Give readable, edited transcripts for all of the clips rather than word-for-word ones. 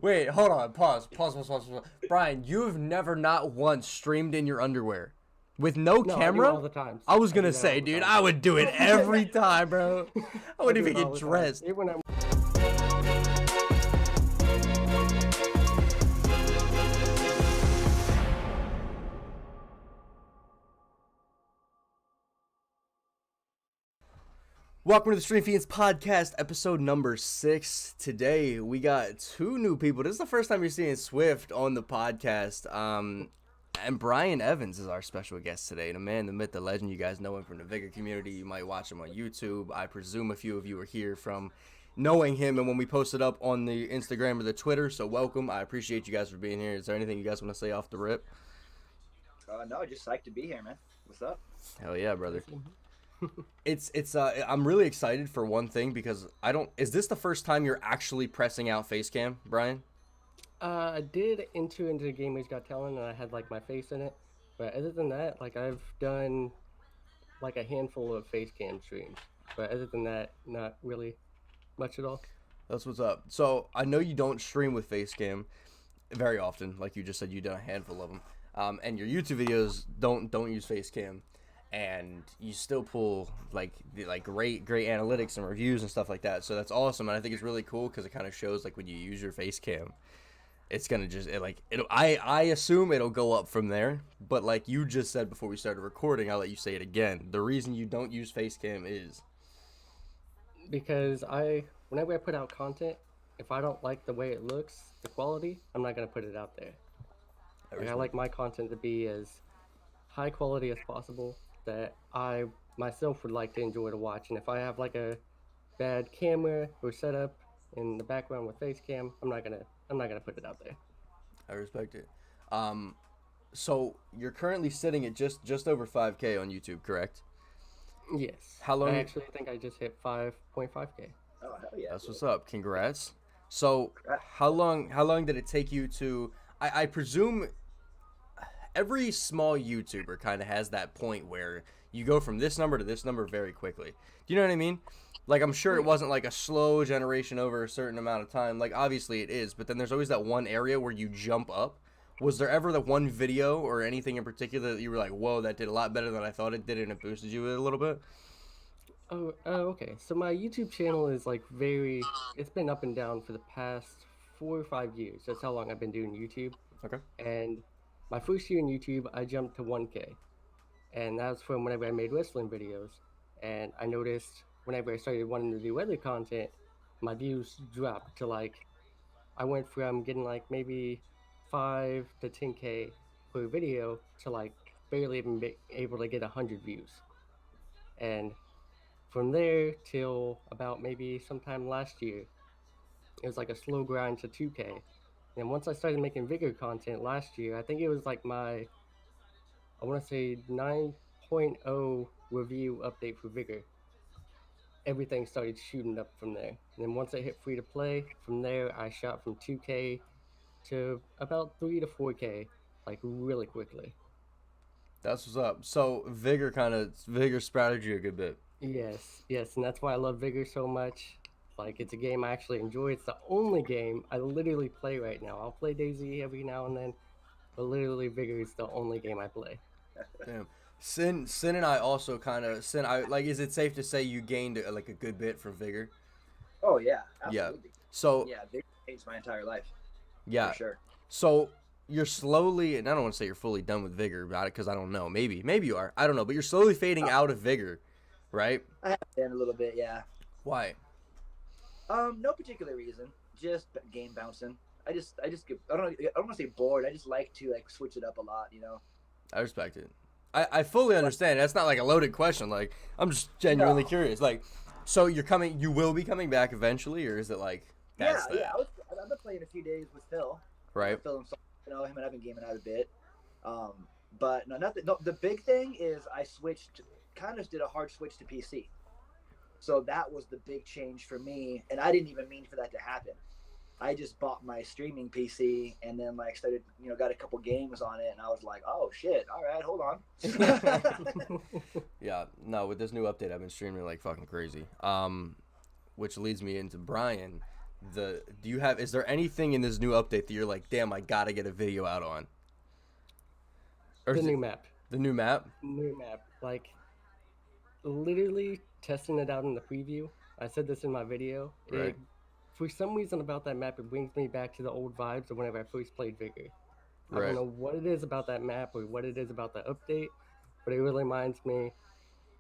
Wait, hold on. Pause. Bryan, you have never not once streamed in your underwear with no No, I do it all camera? the time. I was I do gonna that all say, the dude, time. I would do it every time, bro. I I wouldn't do even it all get the time. dressed. Even when I'm Welcome to the Feens podcast, episode number 6. Today we got two new people. This is the first time you're seeing Swift on the podcast. And Bryan Evans is our special guest today. The man, the myth, the legend. You guys know him from the Vigor community. You might watch him on YouTube. I presume a few of you are here from knowing him and when we posted up on the Instagram or the Twitter. So welcome. I appreciate you guys for being here. Is there anything you guys want to say off the rip? No, just psyched to be here, man. What's up? Hell yeah, brother. It's I'm really excited for one thing because is this the first time you're actually pressing out face cam, Bryan? I did enter into Gamers Got Talent and I had like my face in it, but other than that, like I've done like a handful of face cam streams, but other than that, not really much at all. That's what's up. So I know you don't stream with face cam very often, like you just said you done a handful of them, and your YouTube videos don't use face cam, and you still pull like great analytics and reviews and stuff like that. So that's awesome, and I think it's really cool because it kind of shows like when you use your face cam, it's gonna just I assume it'll go up from there. But like you just said before we started recording, I'll let you say it again. The reason you don't use face cam is Because whenever I put out content, if I don't like the way it looks, the quality, I'm not gonna put it out there. Like I like my content to be as high quality as possible that I myself would like to enjoy to watch. And if I have like a bad camera or setup in the background with face cam, I'm not gonna put it out there. I respect it. So you're currently sitting at just over 5K on YouTube, correct? Yes. How long? I actually think I just hit 5.5K. Oh, hell yeah. That's what's up. Congrats. So how long did it take you to? I presume every small YouTuber kind of has that point where you go from this number to this number very quickly. Do you know what I mean? Like, I'm sure it wasn't like a slow generation over a certain amount of time. Like, obviously it is, but then there's always that one area where you jump up. Was there ever the one video or anything in particular that you were like, whoa, that did a lot better than I thought it did and it boosted you a little bit? Okay. So my YouTube channel is like it's been up and down for the past 4 or 5 years. That's how long I've been doing YouTube. Okay. And my first year in YouTube, I jumped to 1K. And that was from whenever I made wrestling videos. And I noticed whenever I started wanting to do other content, my views dropped to like, I went from getting like maybe 5 to 10K per video to like barely even be able to get 100 views. And from there till about maybe sometime last year, it was like a slow grind to 2K. And once I started making Vigor content last year, I think it was like I want to say 9.0 review update for Vigor. Everything started shooting up from there. And then once I hit free to play, from there I shot from 2K to about 3 to 4K, like really quickly. That's what's up. So Vigor sprouted you a good bit. Yes, and that's why I love Vigor so much. Like, it's a game I actually enjoy. It's the only game I literally play right now. I'll play DayZ every now and then, but literally Vigor is the only game I play. Damn. Sin and I also kind of is it safe to say you gained like a good bit from Vigor? Oh yeah, Yeah. absolutely. So Yeah, they changed my entire life. yeah. For sure. So you're slowly, and I don't want to say you're fully done with Vigor about it because I don't know. Maybe you are. I don't know. But you're slowly fading out of Vigor, right? I have been a little bit, yeah. Why? No particular reason. Just game bouncing. I don't want to say bored. I just like to like switch it up a lot, you know. I respect it. I fully understand. That's not like a loaded question. Like, I'm just genuinely curious. Like, so you will be coming back eventually, or is it like that's Yeah. I've been playing a few days with Phil. Right. Phil himself, him and I've been gaming out a bit. But no, nothing. No, the big thing is I did a hard switch to PC. So that was the big change for me, and I didn't even mean for that to happen. I just bought my streaming PC and then like started, got a couple games on it, and I was like, oh shit, all right, hold on. Yeah, no, with this new update, I've been streaming like fucking crazy. Which leads me into Bryan. do you have, is there anything in this new update that you're like, damn, I gotta get a video out on? Or The is it new map. the new map? New map. Like, literally testing it out in the preview. I said this in my video. Right. For some reason about that map, it brings me back to the old vibes of whenever I first played Vigor. I don't Right. know what it is about that map or what it is about the update, but it really reminds me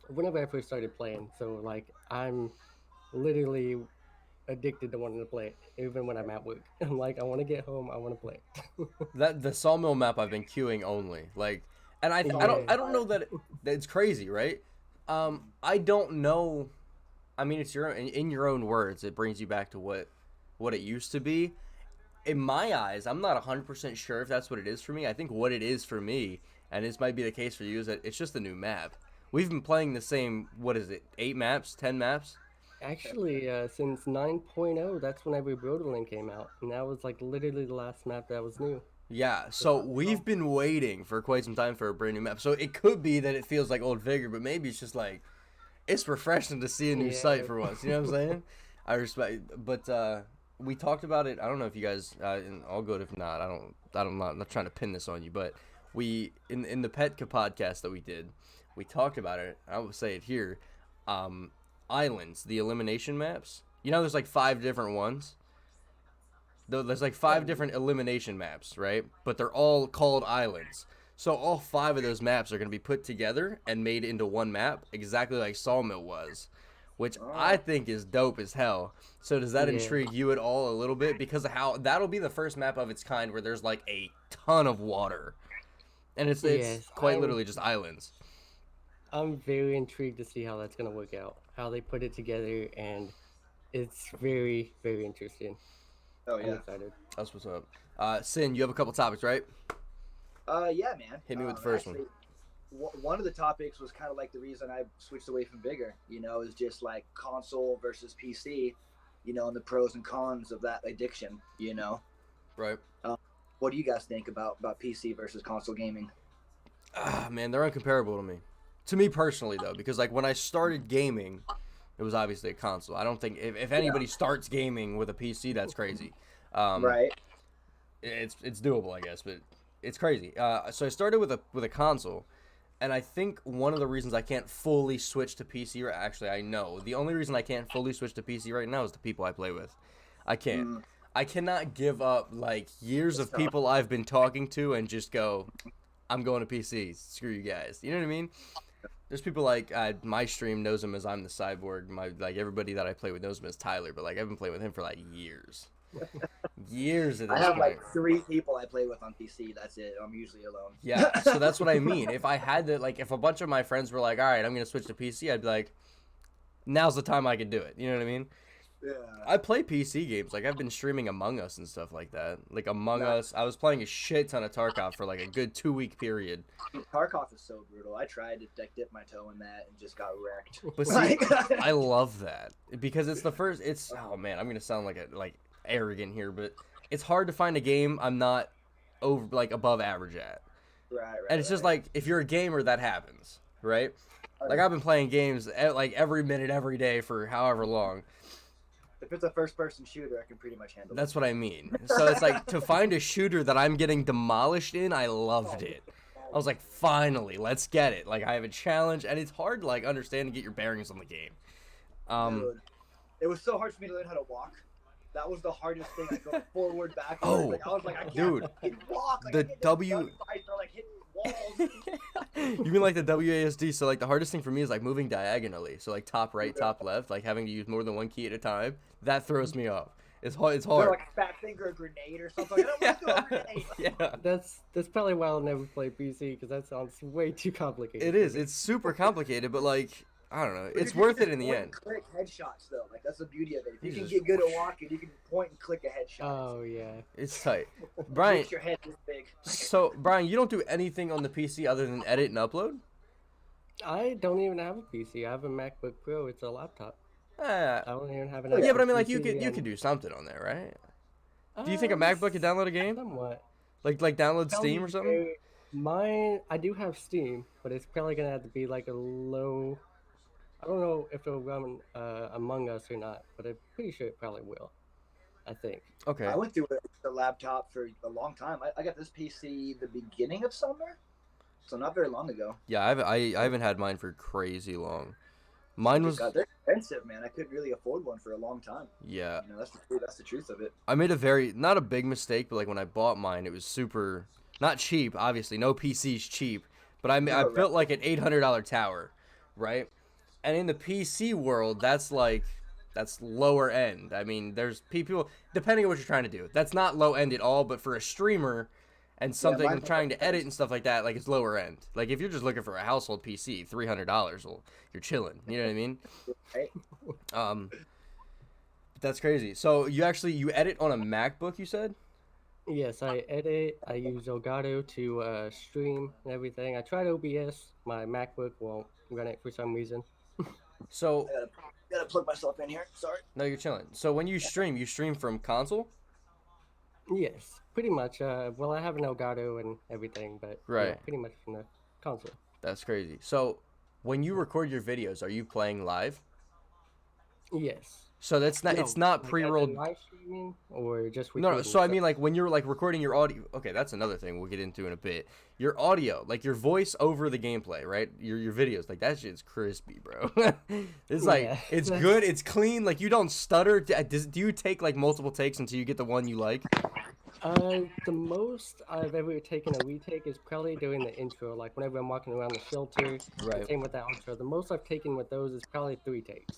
of whenever I first started playing. So like I'm literally addicted to wanting to play it, even when I'm at work. I'm like, I want to get home, I want to play. That the Sawmill map I've been queuing only. Like, and Yeah. I don't know that it's crazy, right? I don't know. I mean, it's your in your own words. It brings you back to what it used to be. In my eyes, I'm not 100% sure if that's what it is for me. I think what it is for me, and this might be the case for you, is that it's just a new map. We've been playing the same, what is it, 8 maps, 10 maps? Actually, since 9.0, that's whenever Brodelin came out, and that was like literally the last map that was new. Yeah, so we've been waiting for quite some time for a brand new map. So it could be that it feels like old Vigor, but maybe it's just like, it's refreshing to see a new Yeah. site for once. You know what I'm saying? I respect, but we talked about it. I don't know if you guys, and all good if not. I'm not trying to pin this on you, but we in the Petka podcast that we did, we talked about it. I will say it here. Um, Islands, the elimination maps. You know, there's like 5 different ones. There's like 5 different elimination maps, right? But they're all called islands. So all 5 of those maps are going to be put together and made into one map, exactly like Sawmill was, which I think is dope as hell. So does that Yeah. intrigue you at all a little bit? Because of how that'll be the first map of its kind where there's like a ton of water, and it's Yes, quite literally just islands. I'm very intrigued to see how that's gonna work out, how they put it together, and it's very, very interesting. Oh I'm yeah. excited. That's what's up. Sin, you have a couple topics, right? Yeah, man. Hit me with the first one. One of the topics was kind of like the reason I switched away from Vigor. You know, is just like console versus PC. You know, and the pros and cons of that addiction. You know, Right. what do you guys think about PC versus console gaming? Ah, man, they're uncomparable to me. To me personally, though, because like when I started gaming, it was obviously a console. I don't think if anybody starts gaming with a PC, that's crazy. Right. It's doable, I guess, but it's crazy. So I started with a console, and I think one of the reasons I can't fully switch to PC, or actually I know the only reason I can't fully switch to PC right now is the people I play with. I can't. I cannot give up like years of people I've been talking to and just go, I'm going to PC. Screw you guys. You know what I mean? There's people like my stream knows him as I'm the cyborg. My like everybody that I play with knows him as Tyler, but like I've been playing with him for like years, years at I this have point. like 3 people I play with on PC. That's it. I'm usually alone. Yeah, so that's what I mean. If I had to, like, if a bunch of my friends were like, all right, I'm gonna switch to PC, I'd be like, now's the time I could do it. You know what I mean? Yeah. I play PC games. Like I've been streaming Among Us and stuff like that. Like Among Us, I was playing a shit ton of Tarkov for like a good 2-week period. Tarkov is so brutal. I tried to like, dip my toe in that and just got wrecked. But see, I love that because it's the first. It's oh man, I'm gonna sound like arrogant here, but it's hard to find a game I'm not over like above average at. Right. And it's just like if you're a gamer, that happens, right? Like I've been playing games like every minute, every day for however long. If it's a first-person shooter, I can pretty much handle it. That's what I mean. So it's like to find a shooter that I'm getting demolished in, I loved it. I was like, finally, let's get it. Like I have a challenge, and it's hard to like understand and get your bearings on the game. Dude, it was so hard for me to learn how to walk. That was the hardest thing. I go forward, backwards. Oh, like, I was like, I can't dude, fucking walk. Like, the I get W- gunfights are like hitting walls. You mean like the WASD? So like the hardest thing for me is like moving diagonally. So like top right, top left, like having to use more than one key at a time. That throws me off. It's hard. It's Or hard. like a fat finger, a grenade, or something. I don't want to throw a grenade. Yeah. That's probably why I'll never play PC because that sounds way too complicated. It is. It's super complicated, but like I don't know. But It's you can worth it just in the point end. and click headshots though. Like that's the beauty of it. If you can Jesus. get good at walking, you can point and click a headshot. Oh yeah. It's tight. Brian, Makes your head this big. so Brian, you don't do anything on the PC other than edit and upload? I don't even have a PC. I have a MacBook Pro. It's a laptop. Eh, I don't even have an. yeah, but I actual mean, like you PC, could do something on there, right? Do you think a um, MacBook could download a game? Somewhat. Like download Steam or something? Mine, I do have Steam, but it's probably gonna have to be like a low. I don't know if it'll run Among Us or not, but I'm pretty sure it probably will. I think. Okay. I went through the laptop for a long time. I got this PC the beginning of summer, so not very long ago. Yeah, I haven't had mine for crazy long. Mine was, God, they're expensive, man. I couldn't really afford one for a long time. yeah. That's the truth of it. I made a very, not a big mistake, but like when I bought mine, it was super, not cheap, obviously. No PC's cheap. But I No, right. built like an $800 tower, right? And in the PC world, that's lower end. I mean, there's people, depending on what you're trying to do. That's not low end at all, but for a streamer and Yeah, something mine's trying to edit and stuff like that, like it's lower end. Like if you're just looking for a household PC, $300, well, you're chilling. You know what I mean? right. Um, that's crazy. So you edit on a MacBook, you said? Yes, I edit. I use Elgato to stream and everything. I tried OBS. My MacBook won't run it for some reason. So I gotta plug myself in here. Sorry. no, you're chilling. So when you stream from console? Yes, pretty much. Well, I have an Elgato and everything, but yeah, Right. pretty much from the console. That's crazy. So when you record your videos, are you playing live? Yes. So that's not, No, it's not like as in pre-rolled. live streaming or just No, recording. so I mean like when you're like recording your audio. Okay, that's another thing we'll get into in a bit. Your audio, like your voice over the gameplay, right? Your videos, like that shit's crispy, bro. It's like Yeah. it's good, it's clean, like you don't stutter. Do you take like multiple takes until you get the one you like? The most I've ever taken a retake is probably during the intro, like whenever I'm walking around the shelter. Right. Same with the outro. The most I've taken with those is probably 3 takes.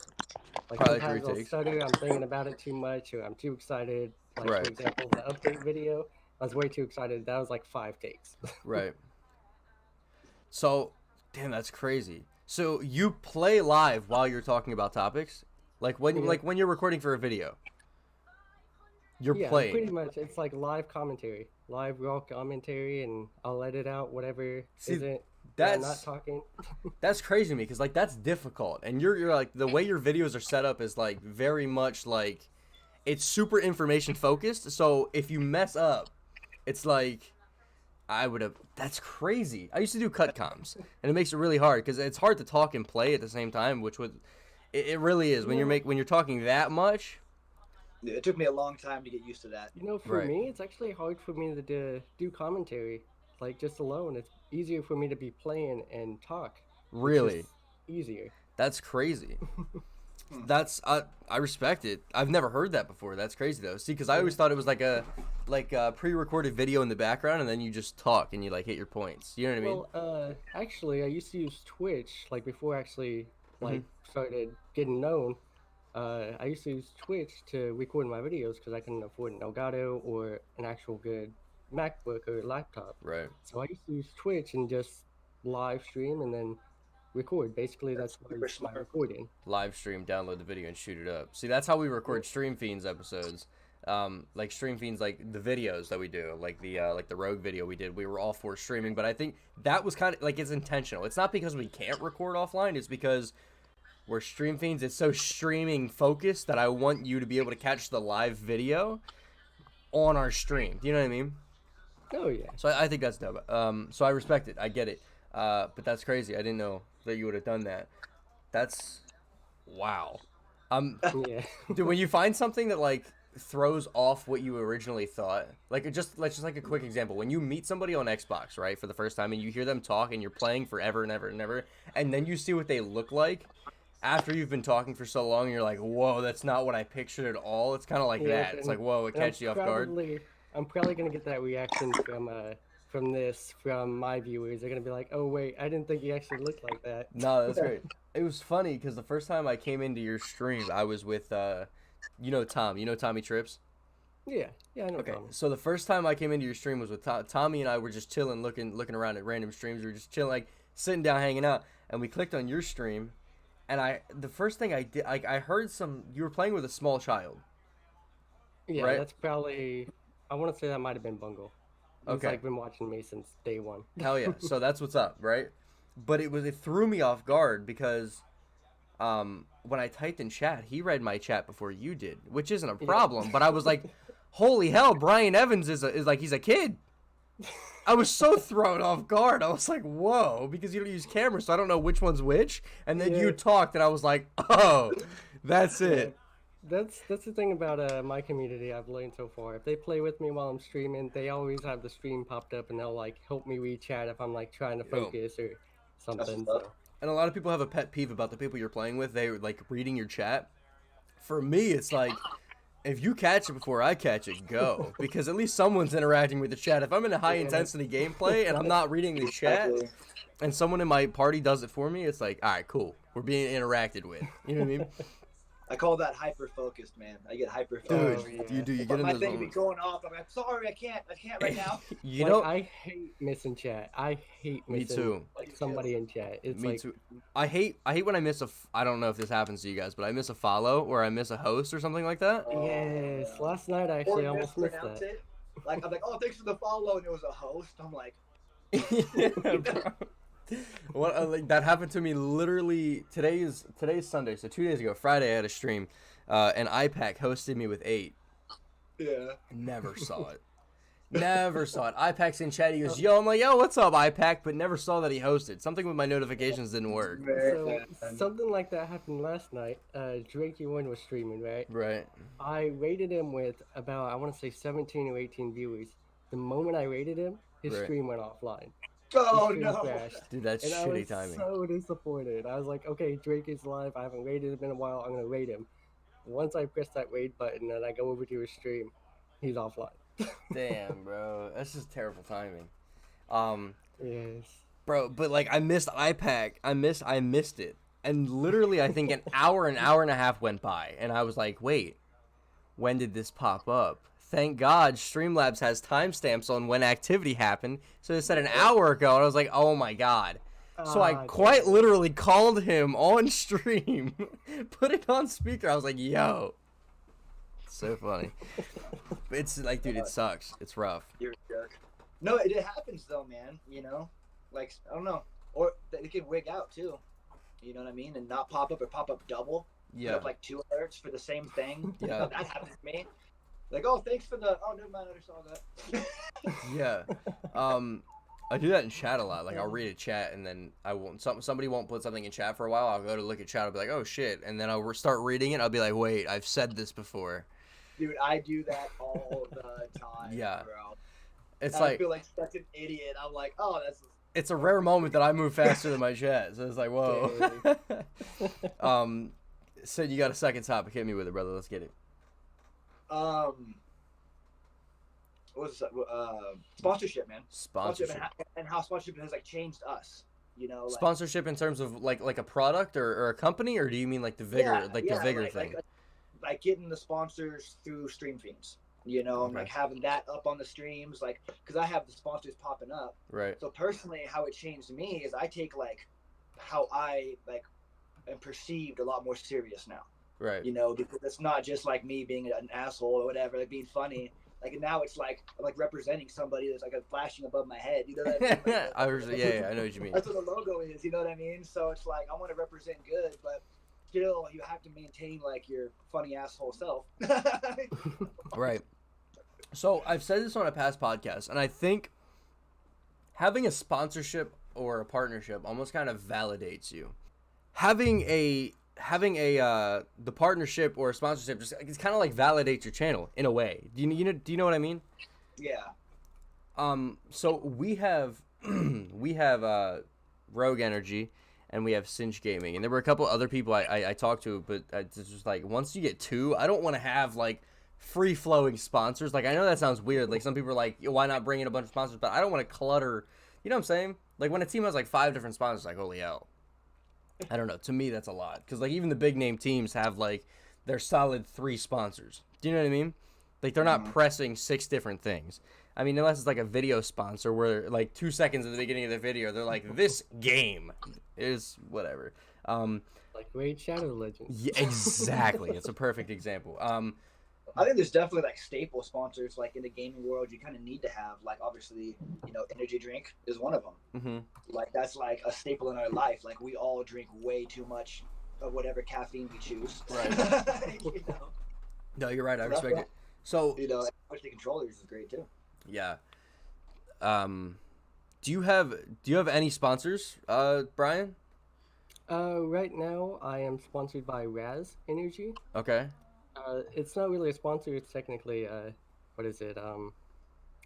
Like Probably sometimes 3 I'll takes. stutter, I'm thinking about it too much, or I'm too excited. Like Right. for example, the update video, I was way too excited. That was like 5 takes. Right. So, damn, that's crazy. So you play live while you're talking about topics, like when Yeah. you're recording for a video. You're Yeah, playing. pretty much. It's like live commentary, live raw commentary, and I'll edit out whatever See, isn't. That I'm not That's talking. that's crazy to me because like that's difficult, and you're like the way your videos are set up is like very much like it's super information focused. So if you mess up, it's like I would have. That's crazy. I used to do cut comms, and it makes it really hard because it's hard to talk and play at the same time, which would it really is when when you're talking that much. It took me a long time to get used to that. You know, for Right. me, it's actually hard for me to do commentary, like just alone. It's easier for me to be playing and talk. It's Really, just easier. that's crazy. That's I respect it. I've never heard that before. That's crazy though. See, because I always thought it was like a pre-recorded video in the background, and then you just talk and you like hit your points. You know what I mean? Well, actually, I used to use Twitch, like before I actually Mm-hmm. like started getting known. I used to use Twitch to record my videos because I couldn't afford an Elgato or an actual good MacBook or laptop. Right. So I used to use Twitch and just live stream and then record. Basically, that's Super my smart. recording. Live stream, download the video, and shoot it up. See, that's how we record Stream Fiends episodes. Like Stream Fiends, like the videos that we do, like the Rogue video we did. We were all for streaming, but I think that was kind of like it's intentional. It's not because we can't record offline. It's because we're Stream Fiends. It's so streaming focused that I want you to be able to catch the live video on our stream. Do you know what I mean? Oh yeah. So I think that's dope. So I respect it. I get it. But that's crazy. I didn't know that you would have done that. That's wow. Yeah. Dude, when you find something that like throws off what you originally thought, like let's just like a quick example. When you meet somebody on Xbox, right, for the first time, and you hear them talk, and you're playing forever and ever and ever, and then you see what they look like after you've been talking for so long, and you're like, whoa, that's not what I pictured at all. It's kind of like Yeah, that. It's and- like, whoa, it and I'm catches you off guard. I'm probably gonna get that reaction from my viewers. They're gonna be like, "Oh wait, I didn't think you actually looked like that." No, that's great. It was funny because the first time I came into your stream, I was with, you know Tom. You know Tommy Trips? Yeah, I know. Okay, Tom. so the first time I came into your stream was with Tommy, and I were just chilling, looking around at random streams. We were just chilling, like sitting down, hanging out, and we clicked on your stream, and the first thing I did, I heard you were playing with a small child. Yeah, right? that's probably. I want to say that might have been Bungle. He's Okay. like been watching me since day one. Hell yeah! So that's what's up, right? But it threw me off guard because, when I typed in chat, he read my chat before you did, which isn't a problem. But I was like, holy hell, Bryan Evans is like he's a kid. I was so thrown off guard. I was like, whoa, because you don't use cameras, so I don't know which one's which. And then Yeah. you talked, and I was like, oh, that's it. That's the thing about my community I've learned so far. If they play with me while I'm streaming, they always have the stream popped up, and they'll like help me read chat if I'm like trying to Yo. focus or That's something. what's up. So And a lot of people have a pet peeve about the people you're playing with. They like reading your chat. For me, it's like if you catch it before I catch it, go, because at least someone's interacting with the chat. If I'm in a high intensity gameplay and I'm not reading the chat, Exactly. and someone in my party does it for me, it's like, all right, cool, we're being interacted with. You know what I mean? I call that hyper focused, man. I get hyper Dude, focused. yeah. you get But in my those thing be moments. going off. I'm like, sorry, I can't right now. You like know, I hate missing chat. I hate me missing too. like somebody in chat. It's Me like too. I hate when I miss I don't know if this happens to you guys, but I miss a follow or I miss a host or something like that. yes. Yeah. Last night I Or actually almost missed mispronounce that. it. Like I'm like, oh, thanks for the follow, and it was a host. I'm like, Yeah, bro. What like that happened to me literally today's Sunday, so 2 days ago, Friday I had a stream, and IPAC hosted me with 8. yeah. Never saw it. Never saw it. IPAC's in chat. He goes, "Yo," I'm like, "Yo, what's up, IPAC?" But never saw that he hosted. Something with my notifications didn't work. So something like that happened last night. Drake Ewan was streaming, right? Right. I rated him with about I want to say 17 or 18 viewers. The moment I rated him, his Right. stream went offline. Oh His stream no. crashed. Dude, that's And I shitty was timing. so disappointed. I was like, okay, Drake is live. I haven't rated him in a while. I'm gonna rate him. Once I press that rate button and I go over to his stream, he's offline. Damn, bro. That's just terrible timing. Um, Yes. bro, but like I missed IPAC. I missed it. And literally I think an hour and a half went by and I was like, "Wait. When did this pop up?" Thank God Streamlabs has timestamps on when activity happened. So it said an hour ago and I was like, "Oh my God." So I quite literally called him on stream, put it on speaker. I was like, "Yo." So funny. It's like, dude, it sucks. It's rough. You're a jerk. No, it happens though, man. You know, like I don't know, or it can wig out too. You know what I mean, and not pop up or pop up double. Put Yeah. up like 2 alerts for the same thing. Yeah. That happens to me. Like, oh, thanks for the. Oh, never mind, I never saw that. Yeah. I do that in chat a lot. Like I'll read a chat and then I won't. Somebody won't put something in chat for a while. I'll go to look at chat. I'll be like, "Oh shit," and then I'll start reading it. I'll be like, "Wait, I've said this before." Dude, I do that all the time. Yeah. Bro. It's I like feel like such an idiot. I'm like, oh, that's. it's a rare moment that I move faster than my chat. So it's like, whoa. So you got a second topic? Hit me with it, brother. Let's get it. What's sponsorship, man. Sponsorship. And how sponsorship has like changed us. You know, like, Sponsorship in terms of like a product or a company, or do you mean like the vigor, the vigor thing? Like getting the sponsors through stream feeds, you know, and Okay. like having that up on the streams, like because I have the sponsors popping up. Right. So personally, how it changed me is I take like how I like am perceived a lot more serious now. Right. You know, because it's not just like me being an asshole or whatever, like being funny. Like now it's like I'm like representing somebody that's like flashing above my head. You know what I mean? Like, yeah, I know what you mean. That's what the logo is. You know what I mean? So it's like I want to represent good, but still you have to maintain like your funny asshole self. Right. So I've said this on a past podcast, and I think having a sponsorship or a partnership almost kind of validates you. Having a the partnership or sponsorship just it's kind of like validates your channel in a way. Do you know what I mean? Yeah. So we have Rogue Energy and we have Cinch Gaming, and there were a couple other people I talked to, but it's just like once you get 2, I don't want to have like free flowing sponsors. Like I know that sounds weird. Like some people are like, why not bring in a bunch of sponsors? But I don't want to clutter. You know what I'm saying? Like when a team has like 5 different sponsors, like holy hell. I don't know. To me, that's a lot because like even the big name teams have like their solid 3 sponsors. Do you know what I mean? Like they're not pressing 6 different things. I mean, unless it's like a video sponsor where like 2 seconds at the beginning of the video, they're like, this game is whatever. Like Raid Shadow Legends. Yeah, exactly. It's a perfect example. I think there's definitely like staple sponsors like in the gaming world you kind of need to have. Like obviously, you know, energy drink is one of them. Mm-hmm. Like that's like a staple in our life. Like we all drink way too much of whatever caffeine we choose. Right. You know? No, you're right. I respect it. So, You know, especially controllers is great too. yeah. Do you have any sponsors, Brian? Right now I am sponsored by Raz Energy. Okay. It's not really a sponsor. It's technically what is it?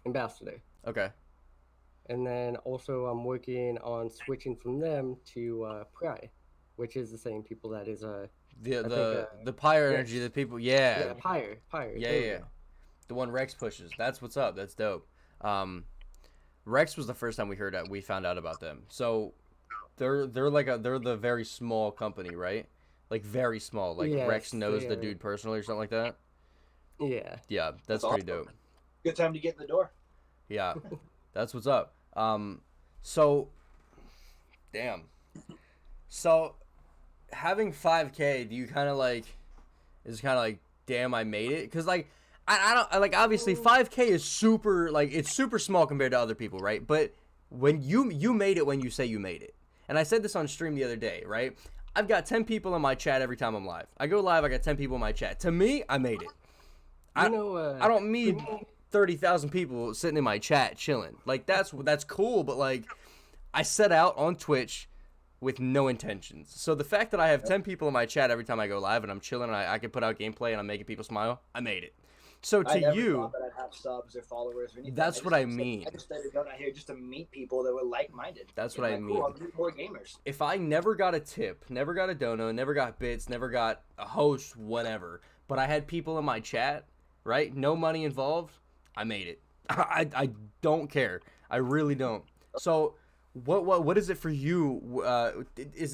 Ambassador. Okay. And then also I'm working on switching from them to Pry, which is the same people that is The I think the the Pyre Rex. energy, the people, yeah, Yeah, Pyre. yeah, There yeah, we yeah. go. The one Rex pushes. That's what's up. That's dope. Rex was the first time we found out about them. So they're the very small company, right? Like very small. Like Rex Yes, knows they the are. dude personally or something like that. Yeah. Yeah, That's that's pretty awesome. dope. Good time to get in the door. Yeah, that's what's up. So damn. So having 5K, do you kind of like is kind of like damn I made it? Because like I don't like obviously 5K is super like it's super small compared to other people, right? But when you made it when you say you made it, and I said this on stream the other day, right? I've got 10 people in my chat every time I'm live. I go live, I got 10 people in my chat. To me, I made it. You I know, I don't for need me, 30,000 people sitting in my chat chilling. Like that's cool, but like I set out on Twitch with no intentions. So the fact that I have 10 people in my chat every time I go live and I'm chilling and I can put out gameplay and I'm making people smile, I made it. So I to never you, thought that I'd have subs or followers or anything. that's what I I mean. just started going out here just to meet people that were like-minded. That's And what I like, mean. Cool, I'll meet more gamers. If I never got a tip, never got a dono, never got bits, never got a host, whatever, but I had people in my chat, right? No money involved, I made it. I don't care. I really don't. So what is it for you?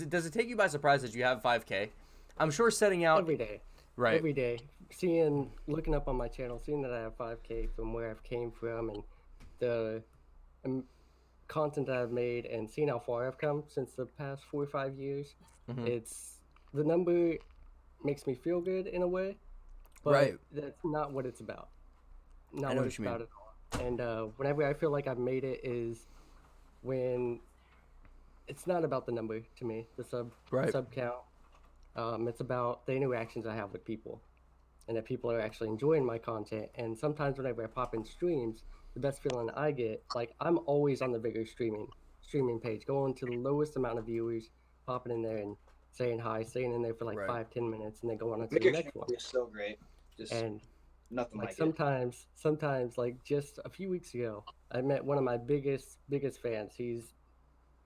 Does it take you by surprise that you have 5K? I'm sure setting out every day. right. Every day, looking up on my channel, seeing that I have 5K from where I've came from and the um, content that I've made, and seeing how far I've come since the past 4 or 5 years, Mhm. it's the number makes me feel good in a way, but Right. that's not what it's about. I Not know what what it's you mean. about at all. And whenever I feel like I've made it is when it's not about the number to me, Right. sub count. It's about the interactions I have with people, and that people are actually enjoying my content. And sometimes whenever I pop in streams, the best feeling I get, like I'm always on the bigger streaming page, going to the lowest amount of viewers, popping in there and saying hi, staying in there for like Right. 5-10 minutes, and then going on to the Bigger next one. community is so great. Just And nothing like like it. sometimes, like just a few weeks ago, I met one of my biggest fans. He's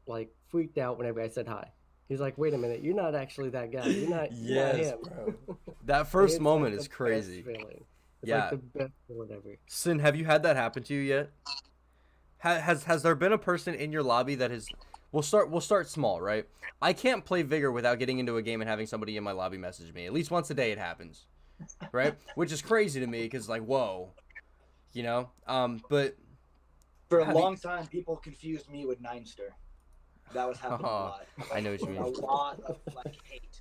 like freaked out whenever I said hi. He's like, "Wait a minute, you're not actually that guy. You're not Yes, him." bro. That And first it's moment like is the crazy. best feeling. It's Yeah. like the best feeling ever. Sin, have you had that happen to you yet? Has there been a person in your lobby that has we'll start small, right? I can't play Vigor without getting into a game and having somebody in my lobby message me. At least once a day it happens. Right? Which is crazy to me cuz like, whoa. You know? But For a have you- long time, people confused me with Ninester. That was happening a lot. I know what you mean. A lot of like hate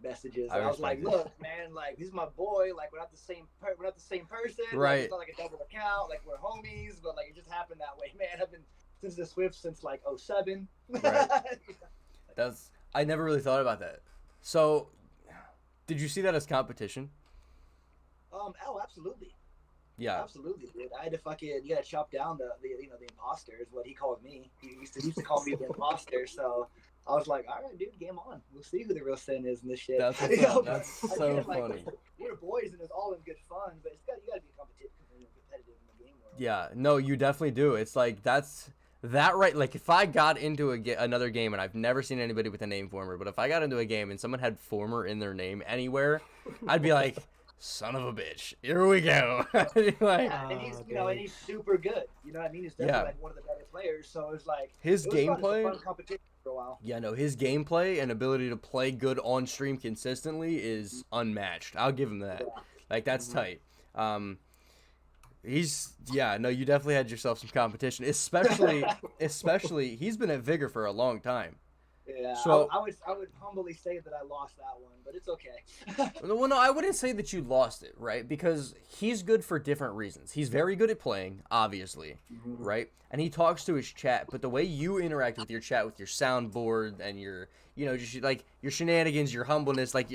messages. I I was like, respect it. look, man, like he's my boy. Like we're not the same. We're not the same person. Like, Right. it's not like a double account. Like we're homies, but like it just happened that way, man. I've been since the Swift since like 07. Right. I never really thought about that. So, did you see that as competition? Oh, absolutely. Yeah. Absolutely, dude. I had to fucking you gotta chop down the the imposter is what he called me. He used to call me the imposter. So I was like, all right, dude, game on. We'll see who the real Sin is in this shit. That's what's You know, up. That's but so again, like, funny. We're boys and it's all in good fun, but you gotta be competitive in the game world. Yeah, no, you definitely do. It's like that right. Like if I got into another game and I've never seen anybody with a name Former, but if I got into a game and someone had Former in their name anywhere, I'd be like, son of a bitch, here we go. Like, Yeah, and he's and he's super good. You know what I mean? He's definitely like one of the better players. So it's like his it was gameplay. fun competition for a while. Yeah, no, his gameplay and ability to play good on stream consistently is unmatched. I'll give him that. Yeah. Like that's tight. You definitely had yourself some competition, especially he's been at Vigor for a long time. Yeah, So- I would humbly say that I lost that one, but it's okay. Well, no, I wouldn't say that you lost it, right? Because he's good for different reasons. He's very good at playing, obviously, right? And he talks to his chat, but the way you interact with your chat, with your soundboard and your, just like your shenanigans, your humbleness, like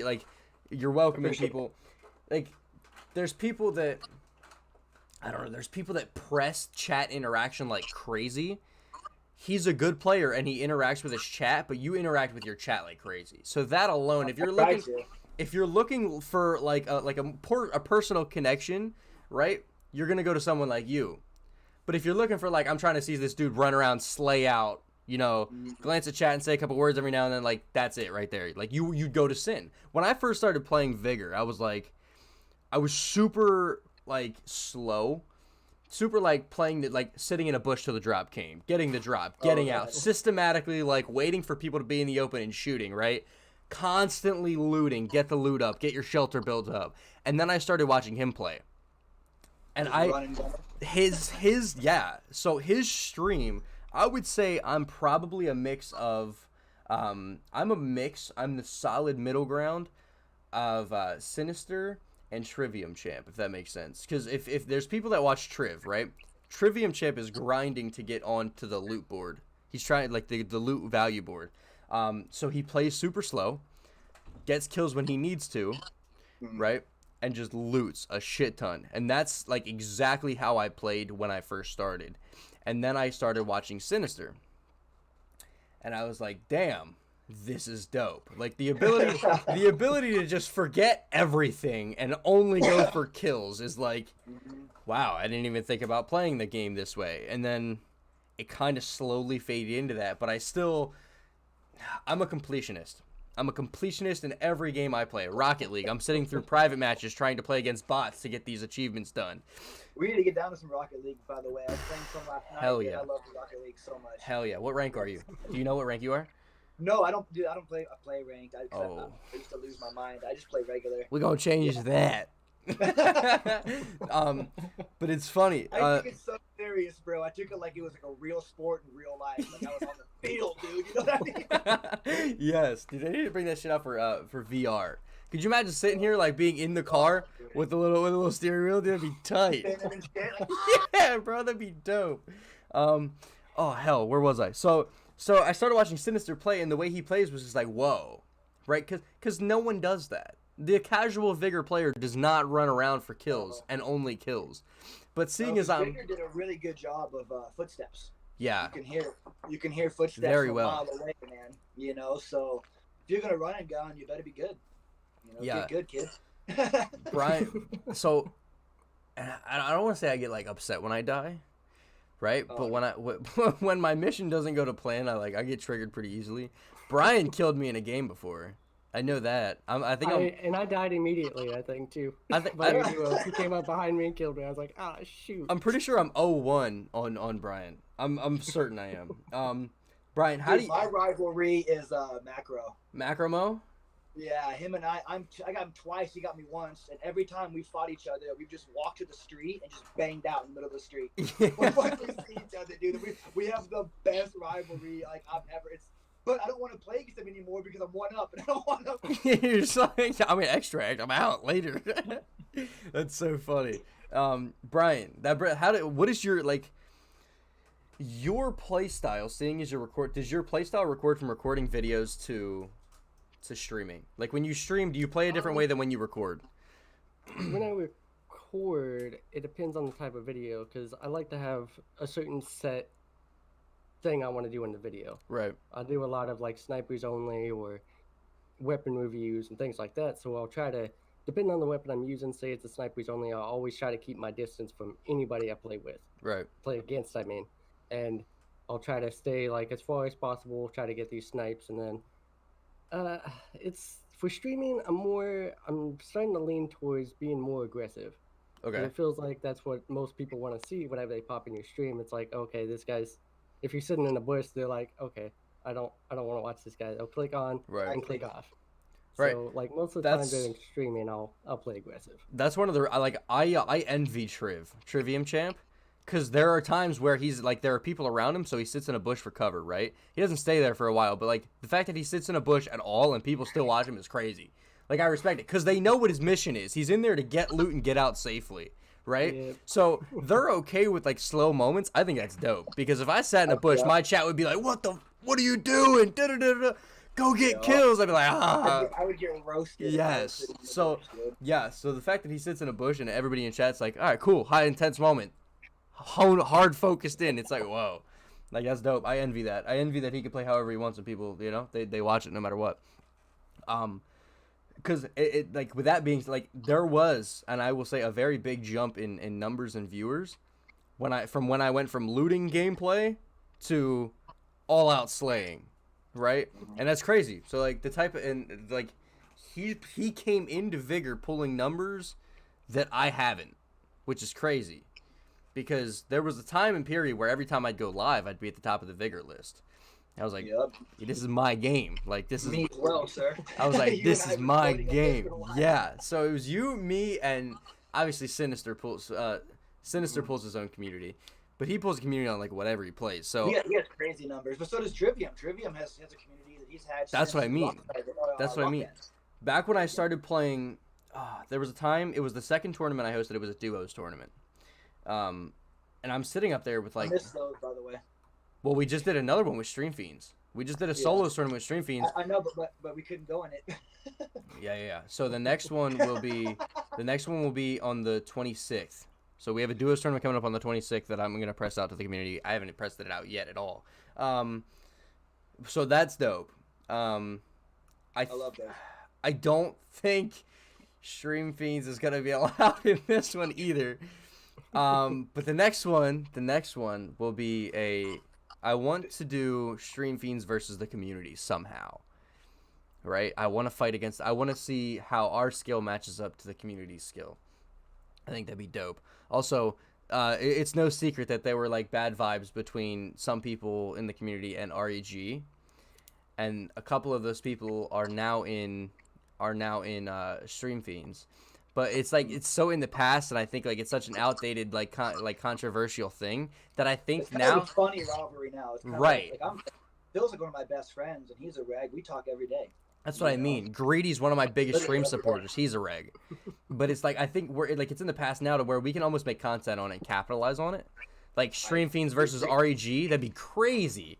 you're welcoming people. Like, there's people that, I don't know, there's people that press chat interaction like crazy. He's a good player and he interacts with his chat, but you interact with your chat like crazy. So that alone, if you're Try looking, to. if you're looking for like a personal connection, right? You're gonna go to someone like you. But if you're looking for like I'm trying to see this dude run around, slay out, glance at chat and say a couple words every now and then, like that's it right there. Like you'd go to Sin. When I first started playing Vigor, I was super like slow, super like playing like sitting in a bush till the drop came, getting the drop, getting out, systematically like waiting for people to be in the open and shooting, right? Constantly looting, get the loot up, get your shelter built up. And then I started watching him play. And so his stream, I would say I'm probably a mix of I'm the solid middle ground of Sinister and Trivium Champ, if that makes sense. Because if there's people that watch Triv, right? Trivium Champ is grinding to get onto the loot board. He's trying, like, the loot value board. So he plays super slow, gets kills when he needs to, right? And just loots a shit ton. And that's, like, exactly how I played when I first started. And then I started watching Sinister. And I was like, damn, this is dope. Like, the ability to just forget everything and only go for kills is like, wow, I didn't even think about playing the game this way. And then it kind of slowly faded into that, but I'm a completionist. I'm a completionist in every game I play. Rocket League, I'm sitting through private matches trying to play against bots to get these achievements done. We need to get down to some Rocket League, by the way. I was playing some last night. Hell yeah. I love Rocket League so much. Hell yeah. What rank are you? Do you know what rank you are? No, I don't play. I play ranked. I used to lose my mind. I just play regular. We're gonna change that. But it's funny. I think it's so serious, bro. I took it like it was like a real sport in real life. Like I was on the field, dude. You know what I mean? Yes, dude. I need to bring that shit up for VR. Could you imagine sitting here like being in the car with a little steering wheel? Dude, that'd be tight. Yeah, bro, that'd be dope. Oh hell, where was I? So I started watching Sinister play, and the way he plays was just like, whoa, right? Because no one does that. The casual Vigor player does not run around for kills and only kills. But seeing as I'm Vigor did a really good job of footsteps. Yeah, you can hear footsteps very from well. a mile away, man. You know, so if you're gonna run and gun, you better be good. You know, Yeah. get good, kid. Bryan. So I don't want to say I get like upset when I die, right? Oh, But when my mission doesn't go to plan, I get triggered pretty easily. Bryan killed me in a game before. I know that. I died immediately, I think, too. But he came up behind me and killed me. I was like, ah, shoot. I'm pretty sure I'm 0-1 on Bryan. I'm certain I am. Bryan, how do you... My rivalry is Macro. Macromo? Yeah, him and I got him twice, he got me once, and every time we fought each other, we just walked to the street and just banged out in the middle of the street. When we see each other, dude, we have the best rivalry like I've ever. But I don't want to play against him anymore because I'm 1-up, and I don't want to. You're just like, I'm gonna extract. I'm out later. That's so funny. Bryan, what is your play style? Seeing as does your play style record from recording videos to streaming? Like when you stream, do you play a different way than when you record? When I record, it depends on the type of video, because I like to have a certain set thing I want to do in the video. Right. I do a lot of like snipers only or weapon reviews and things like that. So I'll try to, depending on the weapon I'm using, say it's a snipers only, I'll always try to keep my distance from anybody I play with. Right. Play against, I mean. And I'll try to stay like as far as possible, try to get these snipes, and then it's for streaming, I'm starting to lean towards being more aggressive. Okay. And it feels like that's what most people want to see whenever they pop in your stream. It's like, okay, this guy's, if you're sitting in a bush, they're like, okay, I don't want to watch this guy. They'll click on and click off. Right. So like most of the time during streaming, I'll play aggressive. That's one of the I envy Trivium Champ, because there are times where he's like, there are people around him, so he sits in a bush for cover, right? He doesn't stay there for a while, but like the fact that he sits in a bush at all and people still watch him is crazy. Like, I respect it, because they know what his mission is. He's in there to get loot and get out safely, right? Yep. So they're okay with like slow moments. I think that's dope, because if I sat in a bush, my chat would be like, what are you doing? Da-da-da-da. Go get kills. I'd be like, ah. I would get roasted. Yes. So the fact that he sits in a bush and everybody in chat's like, all right, cool, high intense moment, hard focused in. It's like, whoa, like that's dope. I envy that. I envy that he can play however he wants, and people, they watch it no matter what. because it like with that being like there was, and I will say a very big jump in numbers and viewers when I went from looting gameplay to all out slaying, right? And that's crazy. So like the type of and like he came into Vigor pulling numbers that I haven't, which is crazy. Because there was a time and period where every time I'd go live, I'd be at the top of the Vigor list. I was like, Yep. this is my game. Like this is Me as well, sir. I was like, You this and I is were my voting on this game. for a while. Yeah. So it was you, me, and obviously Sinister Mm-hmm. pulls his own community, but he pulls a community on like whatever he plays. So He has crazy numbers, but so does Trivium. Trivium has a community that he's had. that's Since what I mean. That's what I Rock mean. Band. Back when I started playing, there was a time. It was the second tournament I hosted. It was a duos tournament. And I'm sitting up there with I like, missed those, by the way. well, we just did another one with Stream Fiends. We just did a solo tournament with Stream Fiends. I know, but we couldn't go in it. Yeah. So the next one will be on the 26th. So we have a duos tournament coming up on the 26th that I'm gonna press out to the community. I haven't pressed it out yet at all. So that's dope. I love those. I don't think Stream Fiends is gonna be allowed in this one either. But the next one will be I want to do Stream Fiends versus the community somehow. Right? I want to see how our skill matches up to the community's skill. I think that'd be dope. Also, it's no secret that there were like bad vibes between some people in the community and REG, and a couple of those people are now in Stream Fiends. But it's like it's so in the past, and I think like it's such an outdated like controversial thing that I think It's kind now of a funny rivalry now. It's kind right. Of like Phil's like one of my best friends, and he's a reg. We talk every day. That's what I mean. Greedy's one of my biggest stream supporters. He's a reg. But it's like I think we're like it's in the past now to where we can almost make content on it and capitalize on it. Like Stream Fiends versus REG, that'd be crazy.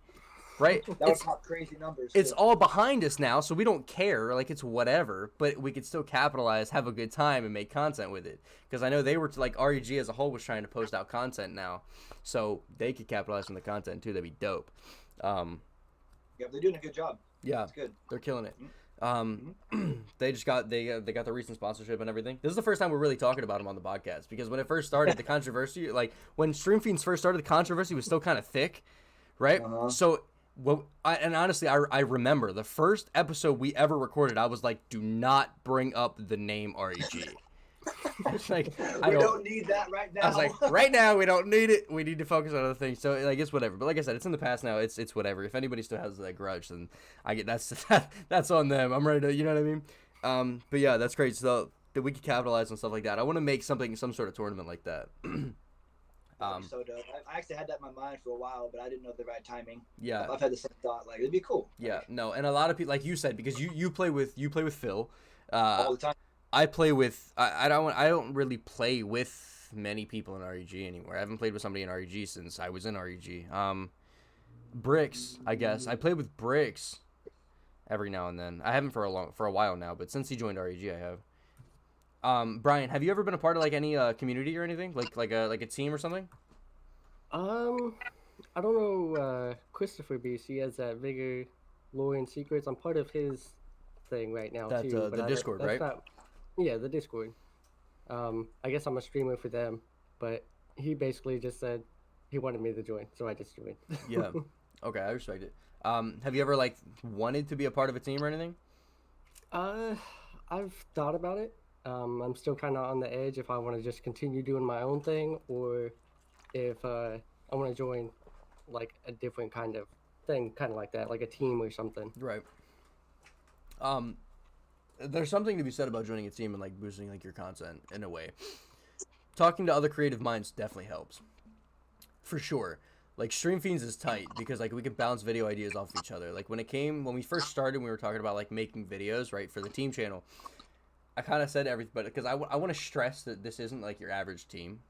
Right? That would pop crazy numbers. It's too. all behind us now, so we don't care. Like it's whatever, but we could still capitalize, have a good time, and make content with it. Because I know they were like REG as a whole was trying to post out content now, so they could capitalize on the content too. That'd be dope. Yeah, they're doing a good job. Yeah, It's good. they're killing it. They just got they got the recent sponsorship and everything. This is the first time we're really talking about them on the podcast because when it first started, the controversy, like when Stream Fiends first started, the controversy was still kind of thick, right? So. Well, honestly, I remember the first episode we ever recorded. I was like, "Do not bring up the name REG." It's like We don't need that right now. I was like, "Right now, we don't need it. We need to focus on other things." So, like, it's whatever. But like I said, it's in the past now. It's whatever. If anybody still has that grudge, then I get that's on them. I'm ready to, you know what I mean? But yeah, that's great. So that we could capitalize on stuff like that. I want to make some sort of tournament like that. So dope. I actually had that in my mind for a while, but I didn't know the right timing. Yeah, I've had the same thought. Like it'd be cool. Yeah, no, and a lot of people, like you said, because you play with Phil. All the time. I play with I don't really play with many people in REG anymore. I haven't played with somebody in REG since I was in REG. Bricks, I guess. I play with Bricks every now and then. I haven't for a while now, but since he joined REG, I have. Bryan, have you ever been a part of like any community or anything, like a team or something? I don't know. Christopher Beast, he has that Vigor Lore and Secrets. I'm part of his thing right now That's too. the Discord, right? Yeah, the Discord. I guess I'm a streamer for them, but he basically just said he wanted me to join, so I just joined. Yeah. Okay, I respect it. Have you ever like wanted to be a part of a team or anything? I've thought about it. I'm still kind of on the edge if I want to just continue doing my own thing or if I want to join like a different kind of thing, kind of like that, like a team or something. Right. There's something to be said about joining a team and like boosting like your content in a way. Talking to other creative minds definitely helps. For sure. Like Stream Fiends is tight because like we can bounce video ideas off of each other. Like when we first started, we were talking about like making videos, right, for the team channel. I kind of said everything, but because I want to stress that this isn't like your average team,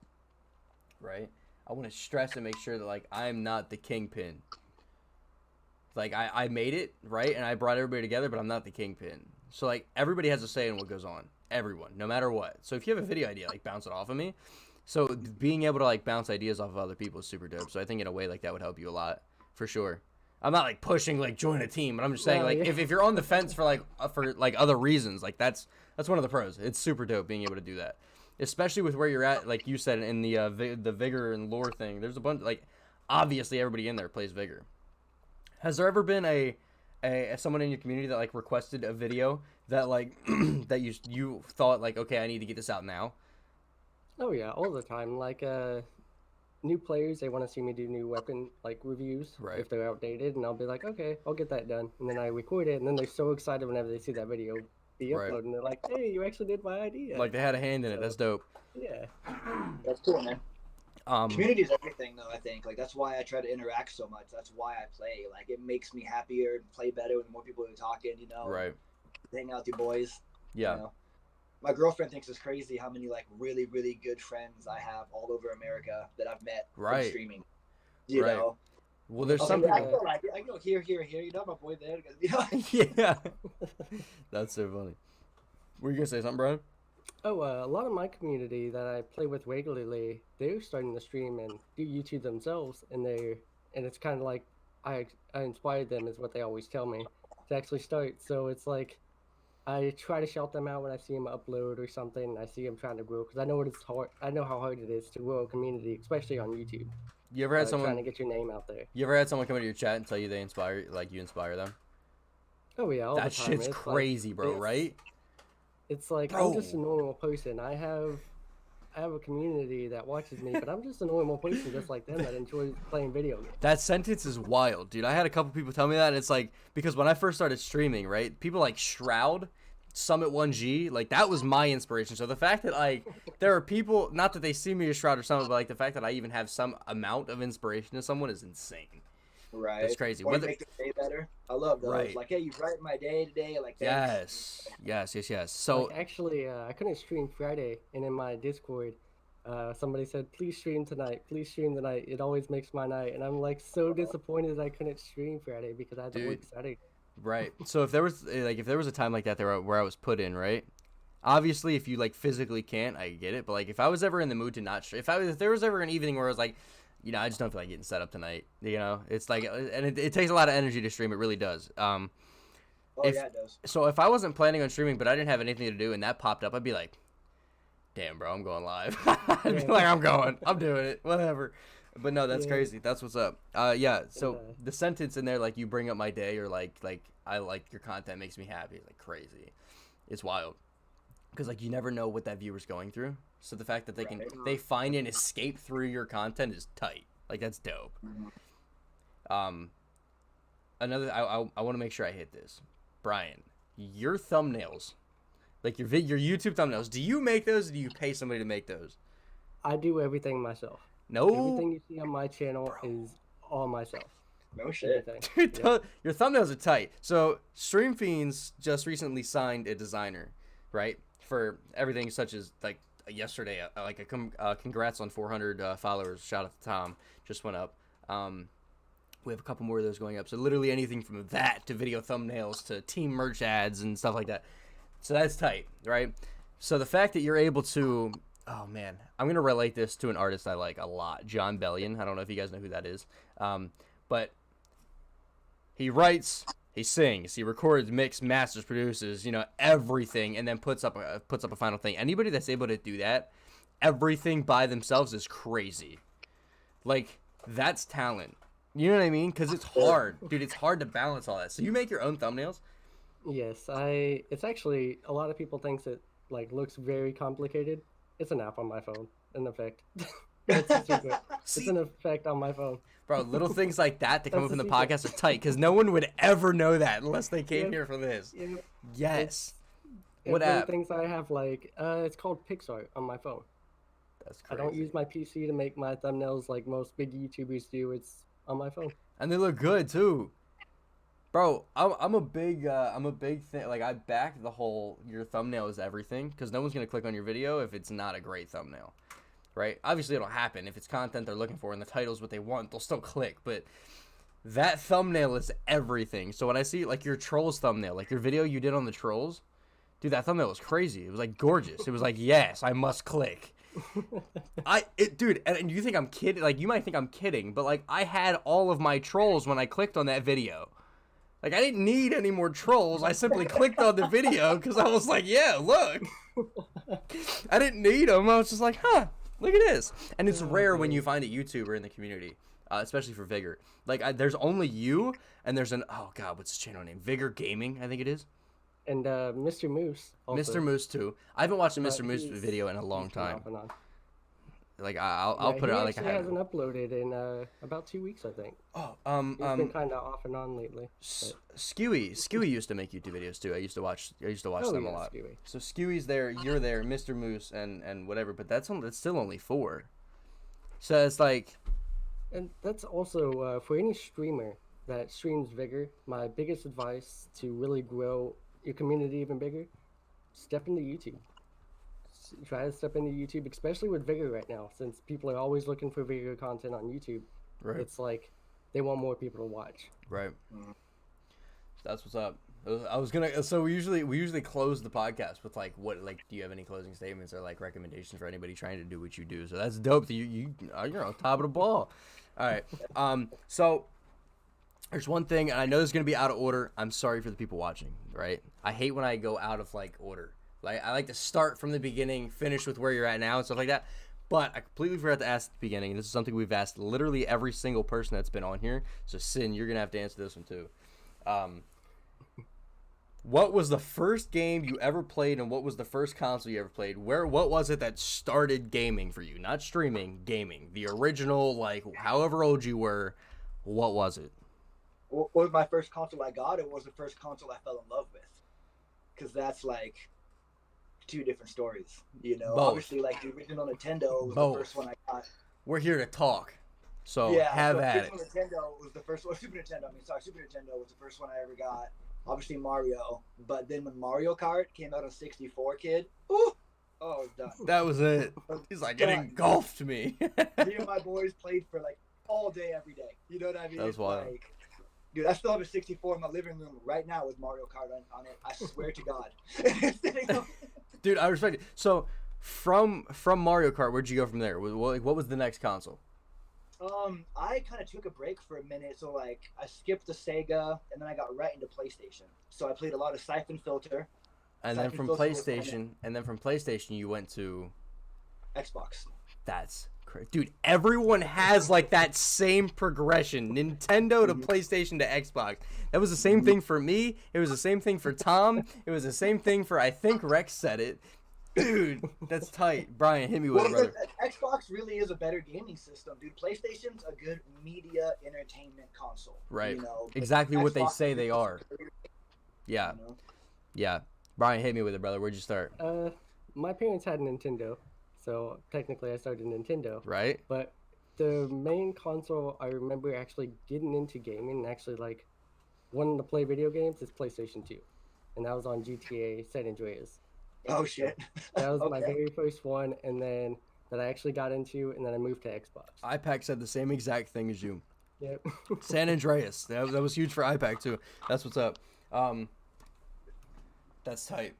right? I want to stress and make sure that like I'm not the kingpin. Like I made it, right, and I brought everybody together, but I'm not the kingpin. So like everybody has a say in what goes on. Everyone, no matter what. So if you have a video idea, like bounce it off of me. So being able to like bounce ideas off of other people is super dope. So I think in a way like that would help you a lot, for sure. I'm not like pushing like join a team, but I'm just saying No, like yeah. if you're on the fence for like other reasons, like that's one of the pros. It's super dope being able to do that, especially with where you're at. Like you said in the vigor and lore thing, there's a bunch like obviously everybody in there plays vigor. Has there ever been a someone in your community that like requested a video that like that you thought like, okay, I need to get this out now? Oh yeah, all the time. Like new players, they want to see me do new weapon like reviews Right. if they're outdated, and I'll be like, okay, I'll get that done, and then I record it, and then they're so excited whenever they see that video be Right. uploaded, and they're like, hey, you actually did my idea. Like they had a hand in it. That's dope. Yeah. That's cool, man. Um, Community is everything, though. I think like that's why I try to interact so much. That's why I play. Like it makes me happier and play better when more people are talking. You know, right. hang out with your boys. Yeah. You know? My girlfriend thinks it's crazy how many like really really good friends I have all over America that I've met Right. from streaming. You Right. know. Well, there's I was some like, people. I go here. You know, my boy there. You know? Yeah. That's so funny. Were you gonna say something, Brian? Oh, a lot of my community that I play with regularly, they're starting to stream and do YouTube themselves, and it's kind of like I inspired them, is what they always tell me, to actually start. So it's like I try to shout them out when I see them upload or something. And I see them trying to grow because I know it's hard. I know how hard it is to grow a community, especially on YouTube. You ever had Trying to someone? get your name out there. You ever had someone come into your chat and tell you they inspire, like you inspire them? Oh yeah, all That the time. shit's It's crazy, like, bro. it's- Right? It's like Bro. I'm just a normal person. I have a community that watches me, but I'm just a normal person, just like them, that enjoys playing video games. That sentence is wild, dude. I had a couple people tell me that, and it's like because when I first started streaming, right? People like Shroud, Summit 1G, like that was my inspiration. So the fact that like there are people, not that they see me as Shroud or Summit, but like the fact that I even have some amount of inspiration to someone is insane. Right. That's crazy. Or Whether- make the day better. I love those. Right. Like, hey, you brightened my day today. Like, thanks. Yes. So Like, actually, I couldn't stream Friday, and in my Discord, somebody said, "Please stream tonight. Please stream tonight. It always makes my night." And I'm like so disappointed I couldn't stream Friday because I had to Dude. work Saturday. right. So if there was a time like that there where I was put in, right? Obviously, if you like physically can't, I get it. But like if I was ever in the mood to not stream, if there was ever an evening where I was like, you know, I just don't feel like getting set up tonight. You know, it's like, and it takes a lot of energy to stream. It really does. Oh, if- yeah, it does. So if I wasn't planning on streaming, but I didn't have anything to do, and that popped up, I'd be like, "Damn, bro, I'm going live." I'd be Yeah. like, I'm doing it, whatever. But no, that's Yeah. crazy. That's what's up. Yeah. So And, the sentence in there, like you bring up my day, or like I like your content makes me happy, like crazy. It's wild, because like you never know what that viewer's going through. So the fact that they Right. they find an escape through your content is tight. Like that's dope. Mhm. Another, I want to make sure I hit this, Brian. Your thumbnails, like your YouTube thumbnails. Do you make those? Or do you pay somebody to make those? I do everything myself. No. Everything you see on my channel is all myself. No shit. Everything. Dude, Yeah. your thumbnails are tight. So Stream Feens just recently signed a designer, right, for everything such as like yesterday, like a congrats on 400 followers. Shout out to Tom, just went up. We have a couple more of those going up. So literally anything from that to video thumbnails to team merch ads and stuff like that. So that's tight, right? So the fact that you're able to, oh man, I'm gonna relate this to an artist I like a lot, John Bellion. I don't know if you guys know who that is, but he writes, he sings, he records, mixes, masters, produces, you know, everything, and then puts up a final thing. Anybody that's able to do that, everything by themselves is crazy. Like that's talent. You know what I mean? Because it's hard, dude. It's hard to balance all that. So you make your own thumbnails? Yes, it's actually, a lot of people thinks it like looks very complicated. It's an app on my phone, an effect. It's a secret. It's an effect on my phone. Bro, little things like that come That's up in the the secret. podcast are tight because no one would ever know that unless they came Yep. here for this. Yeah. Yes. And What for the app? things I have, like, it's called PixArt on my phone. That's I crazy. don't use my PC to make my thumbnails like most big YouTubers do. It's on my phone. And they look good too. Bro, I'm a big thing. Like I back the whole your thumbnail is everything because no one's gonna click on your video if it's not a great thumbnail, right? Obviously it'll happen if it's content they're looking for and the title's what they want. They'll still click, but that thumbnail is everything. So when I see like your trolls thumbnail, like your video you did on the trolls, dude, that thumbnail was crazy. It was like gorgeous. It was like yes, I must click. Dude, and you think I'm kidding? Like, you might think I'm kidding, but like, I had all of my trolls when I clicked on that video. Like, I didn't need any more trolls. I simply clicked on the video because I was like, yeah, look. I didn't need them. I was just like, huh, look at this. And it's rare when you find a YouTuber in the community, especially for Vigor. Like, there's only you, and there's oh God, what's his channel name? Vigor Gaming, I think it is. And Mr. Moose. Also. Mr. Moose too. I haven't watched a Mr. Moose video in a long time. Like I'll put it on. Like, he hasn't uploaded in about 2 weeks, I think. Oh, he's been kind of off and on lately. Skewy used to make YouTube videos too. I used to watch them a lot. Skewy. So Skewy's there, you're there, Mr. Moose, and whatever. But that's still only 4. So it's like, and that's also for any streamer that streams Vigor. My biggest advice to really grow your community even bigger: step into YouTube. Try to step into YouTube, especially with Vigor right now, since people are always looking for Vigor content on YouTube. Right. It's like they want more people to watch. Right. That's what's up. I was gonna. So we usually close the podcast with like, what, like, do you have any closing statements or like recommendations for anybody trying to do what you do? So that's dope. That you're on top of the ball. All right. So there's one thing, and I know this is gonna be out of order. I'm sorry for the people watching. Right. I hate when I go out of like order. Like, I like to start from the beginning, finish with where you're at now and stuff like that. But I completely forgot to ask at the beginning, and this is something we've asked literally every single person that's been on here. So, Sin, you're going to have to answer this one too. What was the first game you ever played, and what was the first console you ever played? What was it that started gaming for you? Not streaming, gaming. The original, like, however old you were, what was it? What was my first console I got? It was the first console I fell in love with. Because that's, like, 2 different stories, you know. Both. Obviously, like, the original Nintendo was Both. the first one I got. We're here to talk, so Yeah, have so at it. original Nintendo was the first one. Super Nintendo was the first one I ever got. Obviously Mario, but then when Mario Kart came out on 64, kid, ooh, oh, I was done. That was it. He's like, it engulfed me. Me and my boys played for like all day, every day. You know what I mean? That was wild. Like, dude, I still have a 64 in my living room right now with Mario Kart on it. I swear to God. Dude, I respect it. So, from Mario Kart, where'd you go from there? What was the next console? I kind of took a break for a minute, so like I skipped the Sega, and then I got right into PlayStation. So I played a lot of Siphon Filter. And then from PlayStation, you went to Xbox. That's crazy, dude. Everyone has like that same progression: Nintendo to PlayStation to Xbox. That was the same thing for me. It was the same thing for Tom. It was the same thing for, I think Rex said it. Dude, that's tight. Bryan, hit me with it, brother. Xbox really is a better gaming system, dude. PlayStation's a good media entertainment console. Right. You know, exactly what they Xbox say they are. Yeah. You know? Yeah. Bryan, hit me with it, brother. Where'd you start? My parents had a Nintendo, so technically I started Nintendo. Right. But the main console I remember actually getting into gaming and actually like wanting to play video games is PlayStation 2. And that was on GTA San Andreas. Oh shit. That was my very first one, and then that I actually got into, and then I moved to Xbox. IPAC said the same exact thing as you. Yep. San Andreas. That was huge for IPAC too. That's what's up. That's tight.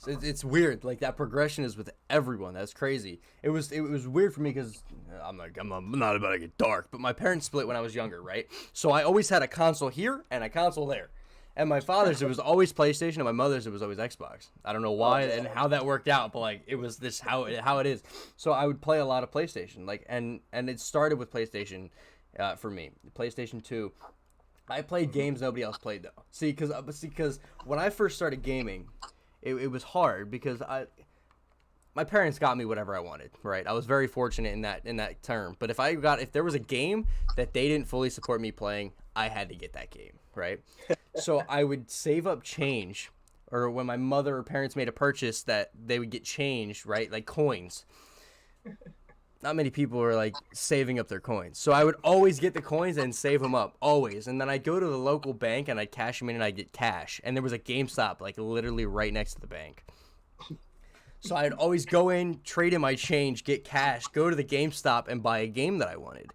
It's weird. Like, that progression is with everyone. That's crazy. It was weird for me because I'm not about to get dark, but my parents split when I was younger, right? So I always had a console here and a console there. And my father's, it was always PlayStation, and my mother's, it was always Xbox. I don't know why and how that worked out, but like, it was this how it is. So I would play a lot of PlayStation, like, and it started with PlayStation for me. PlayStation 2. I played games nobody else played though. See, because when I first started gaming, it was hard because my parents got me whatever I wanted, right? I was very fortunate in that term. But if there was a game that they didn't fully support me playing, I had to get that game, right? So I would save up change, or when my mother or parents made a purchase that they would get change, right? Like coins. Not many people are like saving up their coins. So I would always get the coins and save them up, always. And then I'd go to the local bank and I'd cash them in and I'd get cash. And there was a GameStop like literally right next to the bank. So I'd always go in, trade in my change, get cash, go to the GameStop and buy a game that I wanted.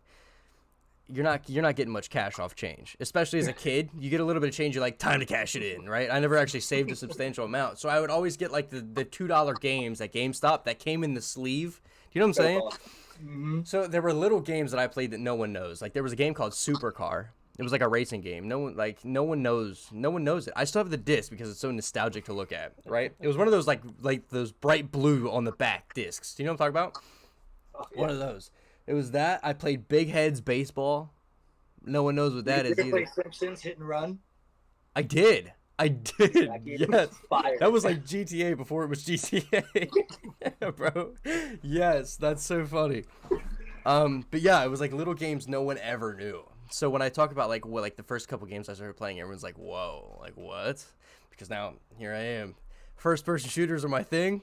You're not getting much cash off change, especially as a kid. You get a little bit of change, you're like, time to cash it in, right? I never actually saved a substantial amount. So I would always get like the $2 games at GameStop that came in the sleeve. Do You know what I'm saying? Mm-hmm. So there were little games that I played that no one knows. Like there was a game called Supercar. It was like a racing game. No one knows it. I still have the disc because it's so nostalgic to look at, right? It was one of those like those bright blue on the back discs. Do you know what I'm talking about? Oh, yeah. One of those. It was that. I played Big Heads baseball. No one knows what that is You ever either. play Simpsons Hit and Run? I did. I did. That game is Yes. fire. That was like GTA before it was GTA. Yeah, bro. Yes, that's so funny. But yeah, it was like little games no one ever knew. So when I talk about like the first couple games I started playing, everyone's like, "Whoa, like what?" Because now here I am. First person shooters are my thing.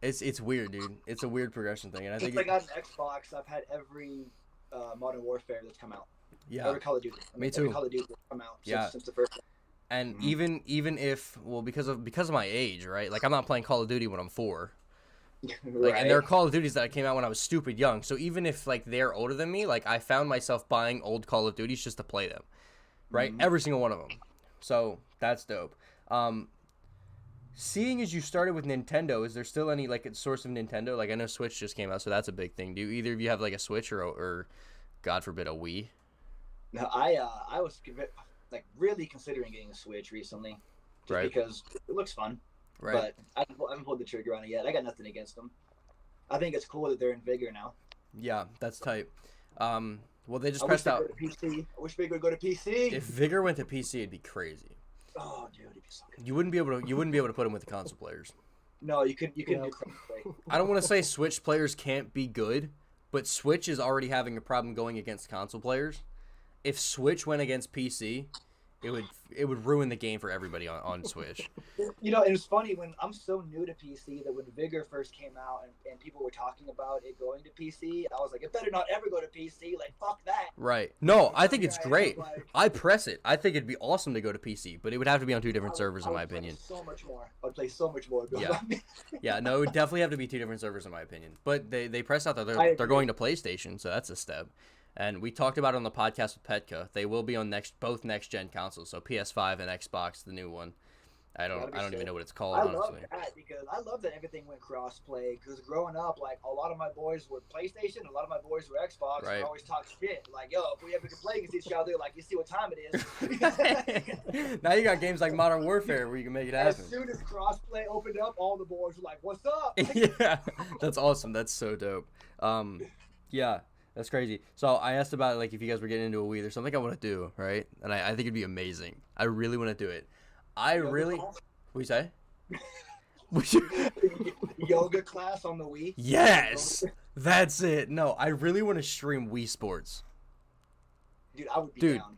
It's weird, dude. It's a weird progression thing, and I think Since I got an Xbox, I've had every Modern Warfare that's come out. yeah. Every Call of Duty. Me Every too. Call of Duty that's come out Yeah. since the first one. And Mhm. even if because of my age, right? Like I'm not playing Call of Duty when I'm 4. Like, Right. and there are Call of Duties that came out when I was stupid young. So even if like they're older than me, like I found myself buying old Call of Duties just to play them, right? Mhm. Every single one of them. So that's dope. Seeing as you started with Nintendo, is there still any like source of Nintendo? Like I know Switch just came out, so that's a big thing. Do either of you have like a Switch or God forbid a Wii? No, I was like really considering getting a Switch recently, just Right. because it looks fun. Right. But I haven't pulled the trigger on it yet. I got nothing against them. I think it's cool that they're in vigor now. Yeah, that's tight. Well, they just I wish pressed they out. go to PC. I wish Vigor would go to PC. If Vigor went to PC, it'd be crazy. Oh, dude, it'd be so good. You wouldn't be able to put him with the console players. No, you couldn't No. do crossplay. I don't want to say Switch players can't be good, but Switch is already having a problem going against console players. If Switch went against PC, it would ruin the game for everybody on Switch. You know, it was funny when I'm so new to PC that when Vigor first came out and people were talking about it going to PC, I was like, it better not ever go to PC. Like, fuck that. Right. No, I think it's Yeah, great. like- I press it. I think it'd be awesome to go to PC, but it would have to be on 2 different servers in I my would play opinion. So much more. I would play so much more. Yeah. Yeah, no, it would definitely have to be 2 different servers in my opinion. But they pressed out that I they're agree. going to PlayStation, so that's a step. And we talked about it on the podcast with Petka. They will be on both next gen consoles, so PS5 and Xbox, the new one. I don't even know what it's called, I love honestly. that because I love that everything went cross-play. Because growing up, like a lot of my boys were PlayStation, a lot of my boys were Xbox. Right. And I always talk shit, like, "Yo, if we ever can play against each other, like, you see what time it is." Now you got games like Modern Warfare where you can make it As happen. soon as cross-play opened up, all the boys were like, "What's up?" Yeah, that's awesome. That's so dope. Yeah, that's crazy. So I asked about like if you guys were getting into a Wii. There's something I want to do, right? And I think it'd be amazing. I really want to do it. What you say? Yoga class on the Wii. Yes, that's it. No, I really want to stream Wii Sports. Dude, I would be Dude. down.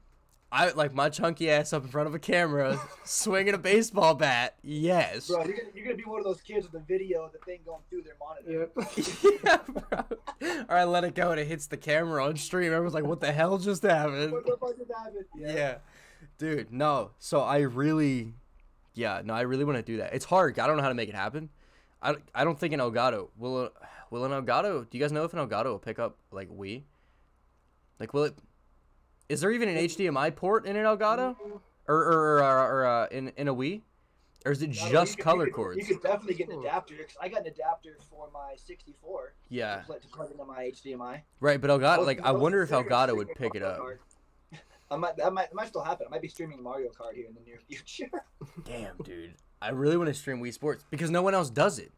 I like my chunky ass up in front of a camera, swinging a baseball bat. Yes. Bro, you're gonna be one of those kids with the video of the thing going through their monitor. Yep. Yeah, bro. Or I let it go and it hits the camera on stream. Everyone's like, "What the hell just happened?" What the fuck is happening? Yeah. Dude, no. So I really want to do that. It's hard. I don't know how to make it happen. I don't think an Elgato will an Elgato. Do you guys know if an Elgato will pick up like Wii? Like, will it? Is there even an HDMI port in an Elgato, or in a Wii, or is it No, just you color could, cords? You could definitely get an adapter. 'Cause I got an adapter for my 64. Yeah. To plug into my HDMI. Right, but Elgato, was- like, I was wonder if considering Elgato would streaming pick it Mario up. Kart. That might still happen. I might be streaming Mario Kart here in the near future. Damn, dude. I really want to stream Wii Sports because no one else does it.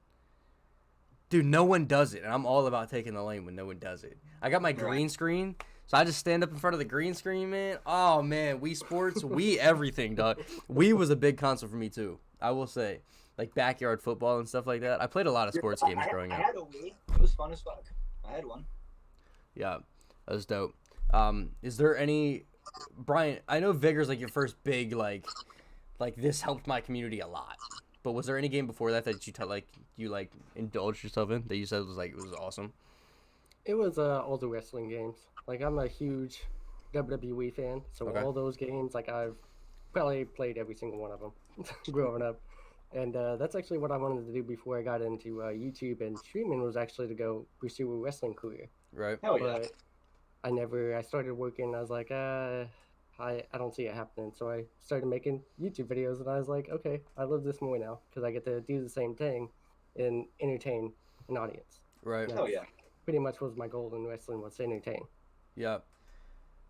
Dude, no one does it, and I'm all about taking the lane when no one does it. I got my green screen, so I just stand up in front of the green screen, man. Oh, man, Wii Sports, Wii everything, dog. Wii was a big console for me, too, I will say. Like, backyard football and stuff like that. I played a lot of sports games growing I up. had a Wii. It was fun as fuck. I had one. Yeah, that was dope. Is there any... Bryan, I know Vigor's, like, your first big, like, this helped my community a lot. But was there any game before that you indulged yourself in that you said it was awesome? It was all the wrestling games. Like I'm a huge WWE fan, so Okay. all those games, like I've probably played every single one of them growing up. And that's actually what I wanted to do before I got into YouTube and streaming was actually to go pursue a wrestling career. Right. Hell yeah. But I started working, I was like, I don't see it happening. So I started making YouTube videos and I was like, okay, I love this more now because I get to do the same thing and entertain an audience. Right. That's Oh yeah. pretty much was my goal in wrestling, was to entertain. Yeah.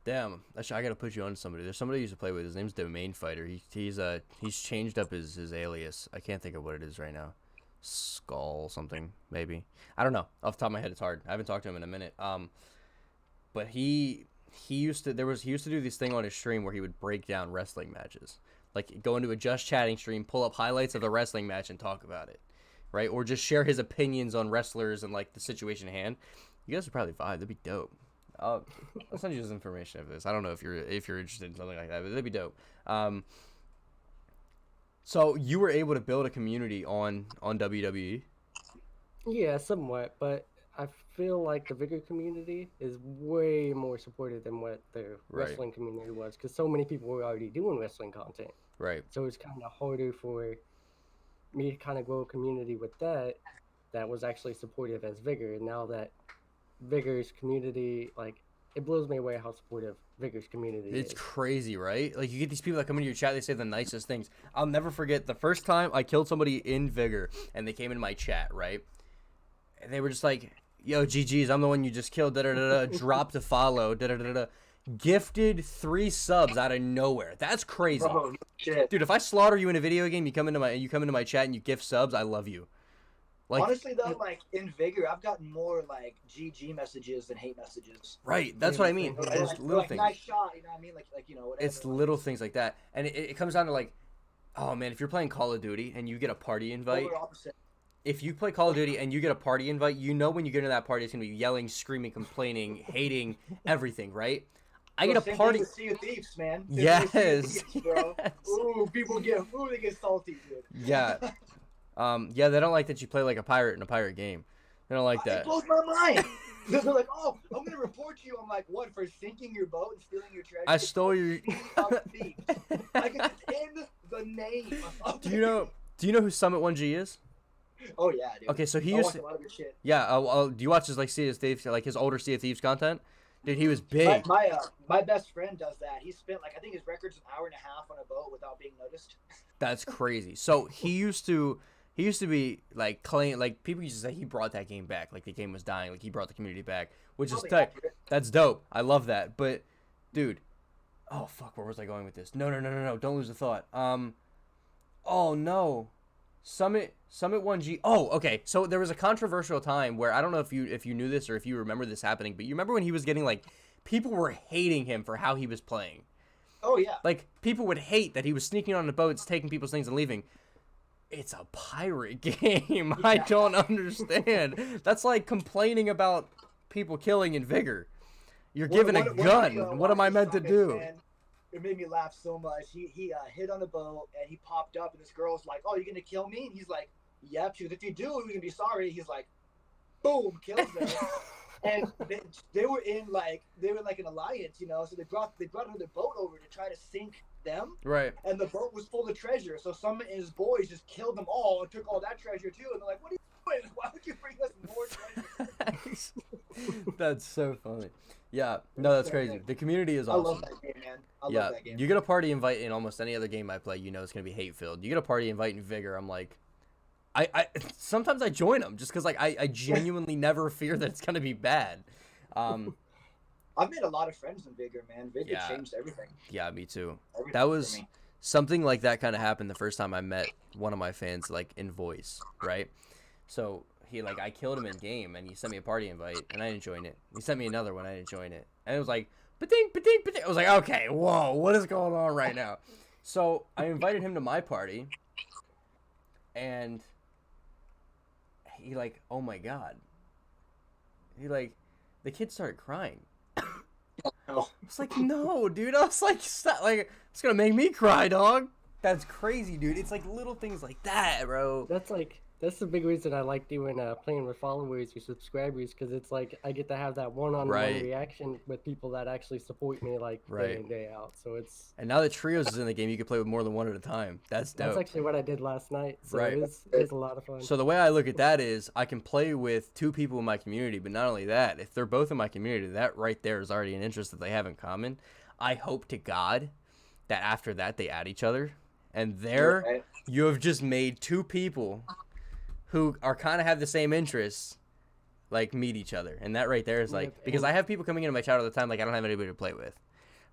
Damn. Actually, I gotta put you on to somebody. There's somebody I used to play with. His name's Domain Fighter. He's changed up his alias. I can't think of what it is right now. Skull something maybe. I don't know. Off the top of my head, it's hard. I haven't talked to him in a minute. But he used to do this thing on his stream where he would break down wrestling matches. Like go into a just chatting stream, pull up highlights of the wrestling match and talk about it. Right? Or just share his opinions on wrestlers and like the situation at hand. You guys would probably vibe. That'd be dope. I'll send you this information of this. I don't know if you're interested in something like that, but that'd be dope. So you were able to build a community on WWE. Yeah, somewhat, but I feel like the Vigor community is way more supportive than what the Right. wrestling community was, because so many people were already doing wrestling content. Right. So it's kind of harder for me to kind of grow a community with that was actually supportive as Vigor. And now that Vigor's community, like, it blows me away how supportive Vigor's community It's is. crazy, right? Like you get these people that come into your chat, they say the nicest things. I'll never forget the first time I killed somebody in Vigor and they came into my chat, right? And they were just like, "Yo, GG's, I'm the one you just killed." Da da da da. Dropped a follow. Da da da da. Gifted 3 subs out of nowhere. That's crazy, Bro, shit. dude. If I slaughter you in a video game, you come into my chat and you gift subs, I love you. Like, Honestly though, like in Vigor, I've gotten more like GG messages than hate messages. right? That's what I mean. Like, Those Like, little like things. nice shot, you know what I mean? Like you know whatever. It's little things like that, and it comes down to like, oh man, if you're playing Call of Duty and you get a party invite, Polar opposite. if you play Call of Duty and you get a party invite, you know when you get into that party, it's gonna be yelling, screaming, complaining, hating everything, right? I get a Same thing party. with Sea of Thieves, man. Same Yes. thing with Sea of Thieves, bro. Yes. Ooh, they get salty, dude. Yeah. Yeah, they don't like that you play like a pirate in a pirate game. They don't like It that. blows my mind. They're like, "Oh, I'm gonna report you." I'm like, "What, for sinking your boat and stealing your treasure?" I stole your. Sea of Thieves. Like it's in the name. Of Do you know who Summit 1G is? Oh yeah, dude. Okay, so he I used watch to, a lot of his shit. yeah. Do you watch his like Sea of Thieves, like his older Sea of Thieves content? Dude, he was big. My best friend does that. He spent like I think his record's an hour and a half on a boat without being noticed. That's crazy. So he used to be like claim, like people used to say he brought that game back, like the game was dying, like he brought the community back, which is Probably tight. accurate. That's dope. I love that. But dude, oh fuck, where was I going with this? No, don't lose the thought. Oh no, Summit 1G. Oh, okay. So there was a controversial time where I don't know if you knew this or if you remember this happening, but you remember when he was getting like people were hating him for how he was playing. Oh yeah. Like people would hate that he was sneaking on the boats, taking people's things and leaving. It's a pirate game. I don't understand. That's like complaining about people killing in Vigor. You're given a gun. What am I meant to do? Man, it made me laugh so much. He hit on a boat and he popped up and this girl's like, "Oh, you're gonna kill me?" And he's like, "Yep." She goes, "If you do, you're gonna be sorry." He's like, boom, kills them. And they were in like an alliance, you know. So they brought another boat over to try to sink them. Right. And the boat was full of treasure. So Summit and his boys just killed them all and took all that treasure too. And they're like, "What are you doing? Why would you bring us more treasure?" That's so funny. Yeah, no, that's crazy. The community is I awesome. love that game, man. I Yeah, love that game. you get a party invite in almost any other game I play, you know it's gonna be hate filled. You get a party invite in Vigor, I'm like, I sometimes I join them just because like I genuinely never fear that it's gonna be bad. I've made a lot of friends in Vigor, man. Vigor Yeah. changed everything. Yeah, me too. Everything That for was me. something like that kind of happened the first time I met one of my fans like in voice, right? So I killed him in game and he sent me a party invite and I didn't join it. He sent me another one, I didn't join it. And it was like ba-ding, ba-ding, ba-ding. I was like, okay, whoa, what is going on right now? So I invited him to my party and he like, oh my god. He like the kid started crying. Oh. I was like, no, dude. I was like, stop. Like, it's gonna make me cry, dog. That's crazy, dude. It's like little things like that, bro. That's the big reason I like doing playing with followers or subscribers, because it's like I get to have that one-on-one Right. reaction with people that actually support me like Right. day in day out. So And now that Trios is in the game, you can play with more than one at a time. That's dope. that's actually what I did last night. So Right. it's a lot of fun. So the way I look at that is I can play with 2 people in my community, but not only that, if they're both in my community, that right there is already an interest that they have in common. I hope to God that after that they add each other. And there Right. you have just made 2 people who are kind of have the same interests like meet each other, and that right there is like Yep, because and I have people coming into my chat all the time, like I don't have anybody to play with.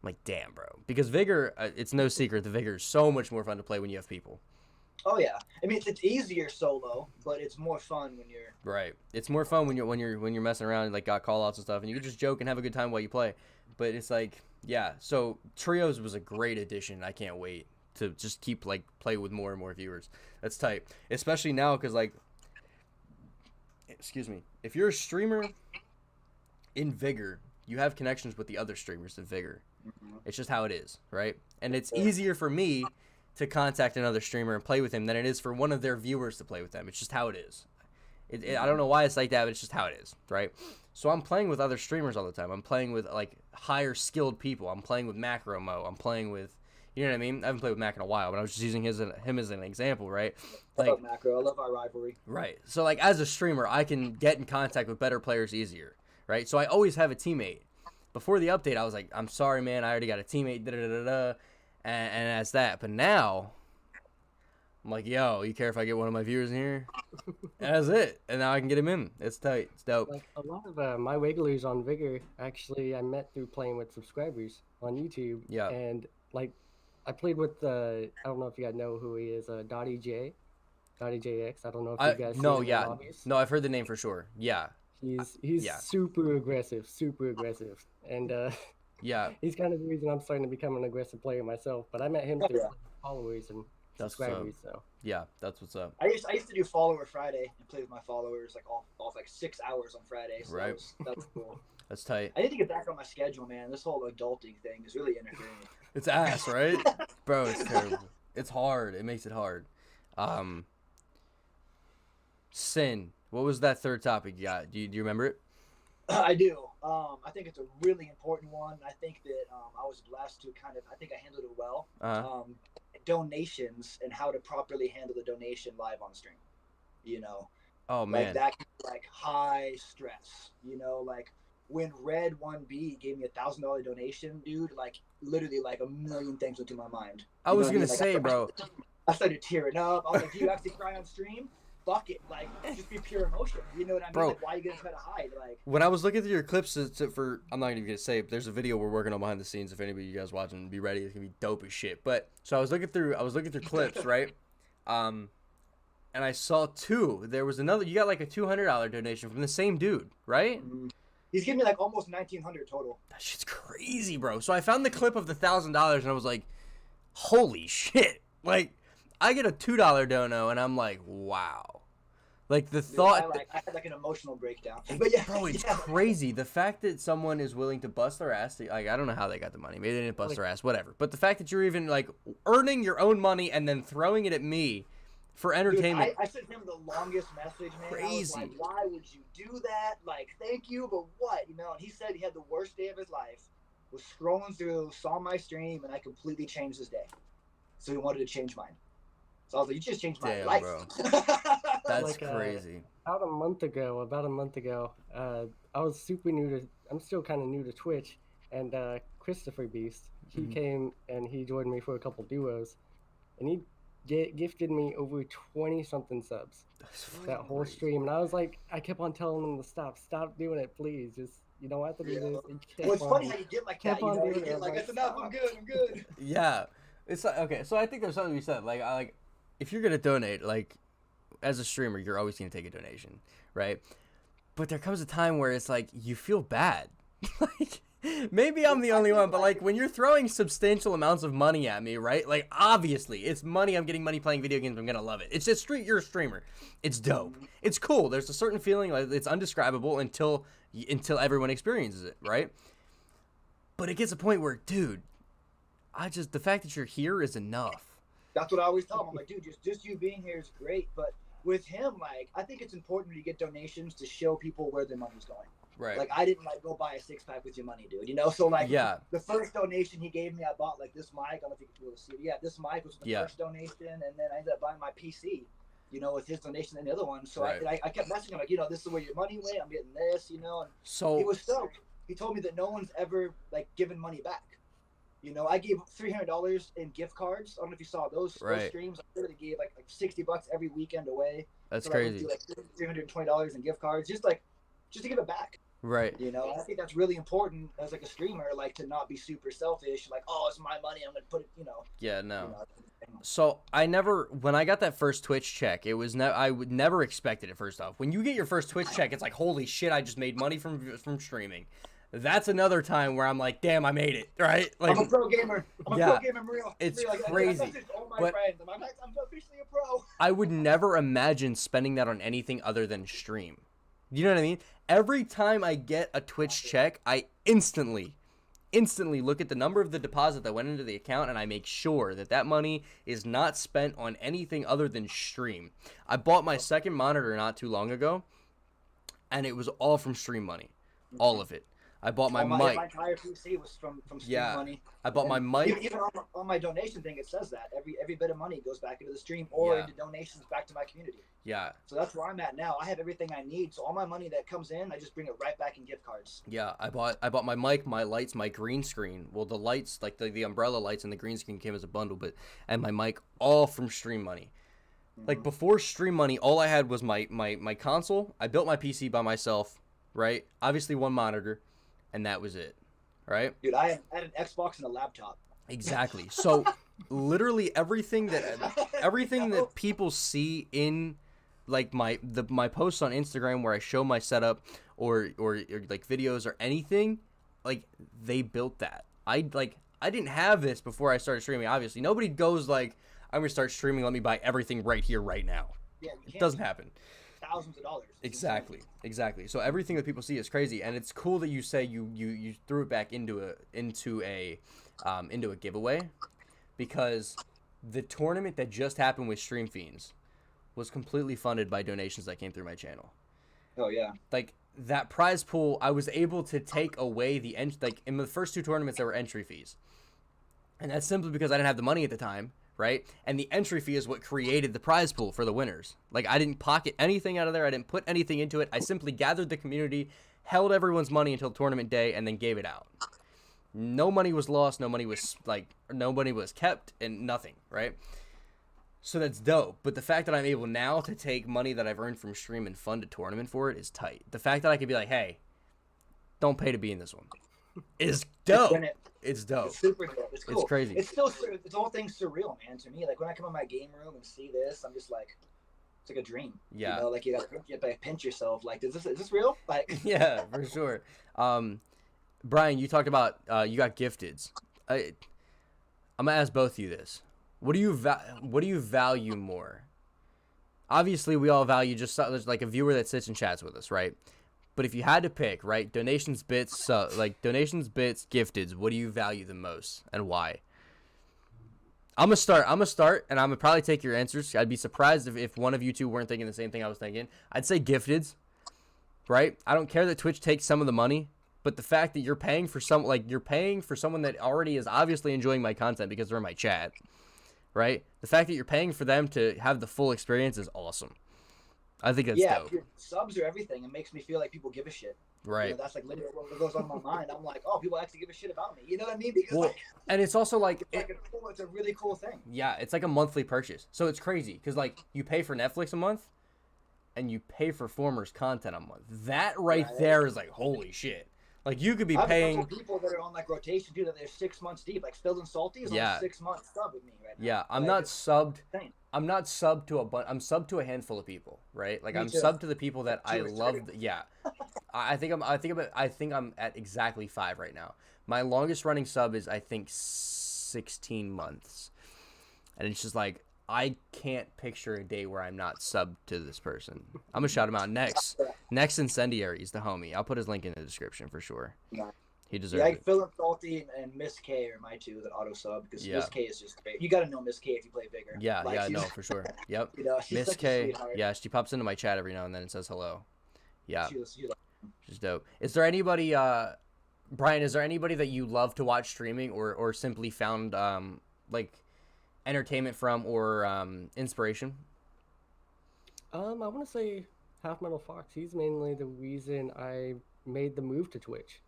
I'm like, damn, bro, because Vigor, it's no secret the Vigor is so much more fun to play when you have people. Oh yeah, I mean it's easier solo, but it's more fun when you're Right. It's more fun when you're messing around and like got call outs and stuff, and you can just joke and have a good time while you play. But it's like, yeah. So trios was a great addition. I can't wait to just keep like play with more and more viewers. That's tight, especially now because like, excuse me, if you're a streamer in Vigor, you have connections with the other streamers in Vigor. It's just how it is, right? And it's easier for me to contact another streamer and play with him than it is for one of their viewers to play with them. It's just how it is. I don't know why it's like that, but it's just how it is, right? So I'm playing with other streamers all the time. I'm playing with like higher skilled people. I'm playing with Macro Mo. I'm playing with, you know what I mean? I haven't played with Mac in a while, but I was just using him as an example, right? I Like love Macro. I love our rivalry. right. So like as a streamer, I can get in contact with better players easier, right? So I always have a teammate. Before the update, I was like, I'm sorry, man. I already got a teammate. Da da da da. And that's that. But now, I'm like, yo, you care if I get one of my viewers in here? And that's it. And now I can get him in. It's tight. It's dope. like a lot of my regulars on Vigor, actually, I met through playing with subscribers on YouTube. Yeah. And like, I played with I don't know if you guys know who he is, Dottie J, Dottie JX. I don't know if you guys no, see him in yeah. lobbies. No, I've heard the name for sure. Yeah. He's Yeah. super aggressive, and Yeah. he's kind of the reason I'm starting to become an aggressive player myself. But I met him through followers and That's subscribers. So Yeah, that's what's up. I used to do follower Friday and play with my followers like all like 6 hours on Friday. So Right. that was cool. That's tight. I need to get back on my schedule, man. This whole adulting thing is really interfering. It's ass, right? Bro, it's terrible. It's hard. It makes it hard. Sin. What was that third topic you got? Do you remember it? I do. I think it's a really important one. I think that I was blessed to I think I handled it well. Donations and how to properly handle the donation live on stream. You know, Oh like man. that, like high stress. You know, like when Red 1B gave me $1,000 donation, dude, like literally like a million things went through my mind. I You was know gonna what I mean? say, Like, bro. I started tearing up. I was like, do you actually cry on stream? Fuck it. Like, just be pure emotion. You know what I mean? Bro. Like, why are you going to try to hide? Like, When I was looking through your clips for I'm not even gonna say it, there's a video we're working on behind the scenes. If anybody you guys watching, be ready. It's gonna be dope as shit. But so I was looking through clips, right? And I saw two. There was another. You got like a $200 donation from the same dude, right? he's giving me like almost 1,900 total. That shit's crazy, bro. So I found the clip of the $1,000 and I was like, holy shit! Like, I get a $2 dono and I'm like, wow. Like the thought. I had like an emotional breakdown. But yeah, Bro, it's yeah. crazy. The fact that someone is willing to bust their ass, like I don't know how they got the money. Maybe they didn't bust their ass, whatever. But the fact that you're even like earning your own money and then throwing it at me for entertainment. Dude, I sent him the longest message, man. Crazy. I was like, why would you do that? Like, thank you, but what? You know, and he said he had the worst day of his life, was scrolling through, saw my stream, and I completely changed his day. So he wanted to change mine. So I was like, you just changed my Damn, life. bro. That's Like, crazy. about a month ago, I was super new to. I'm still kind of new to Twitch, and Christopher Beast, he came and he joined me for a couple duos, and he gifted me over 20-something subs that whole stream, and I was like, I kept on telling him to stop doing it, please, just you don't have to do this. And he Well, it's kept funny on- how you get like kept that. You on know, you doing it. get I was like, like, it's enough. I'm stop. good. Yeah, it's like, okay. So I think there's something we said. Like, if you're gonna donate, like, as a streamer, you're always gonna take a donation, right? But there comes a time where it's like you feel bad. Like, maybe I'm the only one, but like when you're throwing substantial amounts of money at me, right? Like, obviously, it's money. I'm getting money playing video games. I'm gonna love it. It's just you're a streamer. It's dope. It's cool. There's a certain feeling, like it's undescribable until everyone experiences it, right? But it gets a point where, dude, the fact that you're here is enough. That's what I always tell him. I'm like, dude, just you being here is great, but with him, like, I think it's important when you get donations to show people where their money's going. Right. Like, I didn't like go buy a 6-pack with your money, dude. You know, so like, Yeah. the first donation he gave me, I bought like this mic. I don't know if you can be able to see it. Yeah, this mic was the Yeah. first donation, and then I ended up buying my PC. You know, with his donation and the other one. So Right. I kept messaging him like, you know, this is where your money went. I'm getting this, you know. And So he was stoked. He told me that no one's ever like given money back. You know, I gave $300 in gift cards. I don't know if you saw those Right. streams. I literally gave like $60 every weekend away. that's So I would crazy. do like $320 in gift cards. Just like just to give it back. Right. You know, I think that's really important as like a streamer, like to not be super selfish. Like, oh, it's my money, I'm gonna put it. Yeah, You no. know. So I never, when I got that first Twitch check, it was I would never expected it. First off, when you get your first Twitch check, it's like, holy shit, I just made money from streaming. That's another time where I'm like, damn, I made it, right? Like, I'm a pro gamer. I'm a yeah, pro gamer, real. it's Like, crazy. I messaged all my But friends. I'm officially a pro. I would never imagine spending that on anything other than stream. You know what I mean? Every time I get a Twitch check, I instantly look at the number of the deposit that went into the account, and I make sure that that money is not spent on anything other than stream. I bought my second monitor not too long ago, and it was all from stream money. All of it. I bought my mic. My entire PC was from stream Yeah. money. I bought my mic. Even on my donation thing, it says that every bit of money goes back into the stream or Yeah. into donations back to my community. Yeah. So that's where I'm at now. I have everything I need. So all my money that comes in, I just bring it right back in gift cards. Yeah, I bought my mic, my lights, my green screen. Well, the lights, like the umbrella lights and the green screen came as a bundle, but and my mic all from stream money. Like before stream money, all I had was my console. I built my PC by myself, right? Obviously one monitor, and that was it, right? Dude, I had an Xbox and a laptop. Exactly. So literally everything that people see in like my posts on Instagram where I show my setup or like videos or anything, like they built that. I didn't have this before I started streaming. Obviously, nobody goes like, I'm gonna start streaming. Let me buy everything right here, right now. Yeah, It doesn't happen. Thousands of dollars. Exactly. So everything that people see is crazy, and it's cool that you say you threw it back into a giveaway, because the tournament that just happened with Stream Feens was completely funded by donations that came through my channel. Oh yeah. Like that prize pool, I was able to take away like in the first two tournaments there were entry fees, and that's simply because I didn't have the money at the time. Right? And the entry fee is what created the prize pool for the winners. Like, I didn't pocket anything out of there. I didn't put anything into it. I simply gathered the community, held everyone's money until tournament day, and then gave it out. No money was lost. No money was kept, and nothing, right? So that's dope. But the fact that I'm able now to take money that I've earned from stream and fund a tournament for it is tight. The fact that I could be like, hey, don't pay to be in this one is dope. It's dope. It's super dope. It's cool. It's crazy. It's still, it's all things surreal, man. To me, like when I come in my game room and see this, I'm just like, it's like a dream. Yeah. You know, like you gotta pinch yourself. Like, is this real? Like. Yeah, for sure. Bryan, you talked about you got gifteds. I'm gonna ask both of you this. What do you value more? Obviously, we all value just like a viewer that sits and chats with us, right? But if you had to pick, right, donations, bits, gifteds, what do you value the most and why? I'm gonna start, and I'm gonna probably take your answers. I'd be surprised if one of you two weren't thinking the same thing I was thinking. I'd say gifteds, right? I don't care that Twitch takes some of the money, but the fact that you're paying for someone that already is obviously enjoying my content because they're in my chat, right? The fact that you're paying for them to have the full experience is awesome. I think that's dope. Dude, subs are everything. It makes me feel like people give a shit. Right. You know, that's like literally what goes on in my mind. I'm like, oh, people actually give a shit about me. You know what I mean? Because and it's also like it's a really cool thing. Yeah, it's like a monthly purchase. So it's crazy because like you pay for Netflix a month, and you pay for Formers content a month. That there is like holy shit. Like you could be paying people that are on like rotation too, that they're 6 months deep. Like Phil and Salty is on a 6 month sub with me right now. Yeah, I'm not subbed to a bunch. I'm subbed to a handful of people, right? Like I'm subbed to the people that I love. Yeah, I think I'm at exactly 5 right now. My longest running sub is I think 16 months, and it's just like I can't picture a day where I'm not subbed to this person. I'm gonna shout him out next. Next Incendiary is the homie. I'll put his link in the description for sure. Yeah. He deserves it. Phil and Salty and Miss K are my two that auto sub because Miss K is just great. You got to know Miss K if you play bigger. Yeah, no, for sure. Yep. You know, Miss K. Yeah, she pops into my chat every now and then and says hello. Yeah. She's dope. Is there anybody, Bryan? Is there anybody that you love to watch streaming or simply found like entertainment from or inspiration? I want to say Half Metal Fox. He's mainly the reason I made the move to Twitch.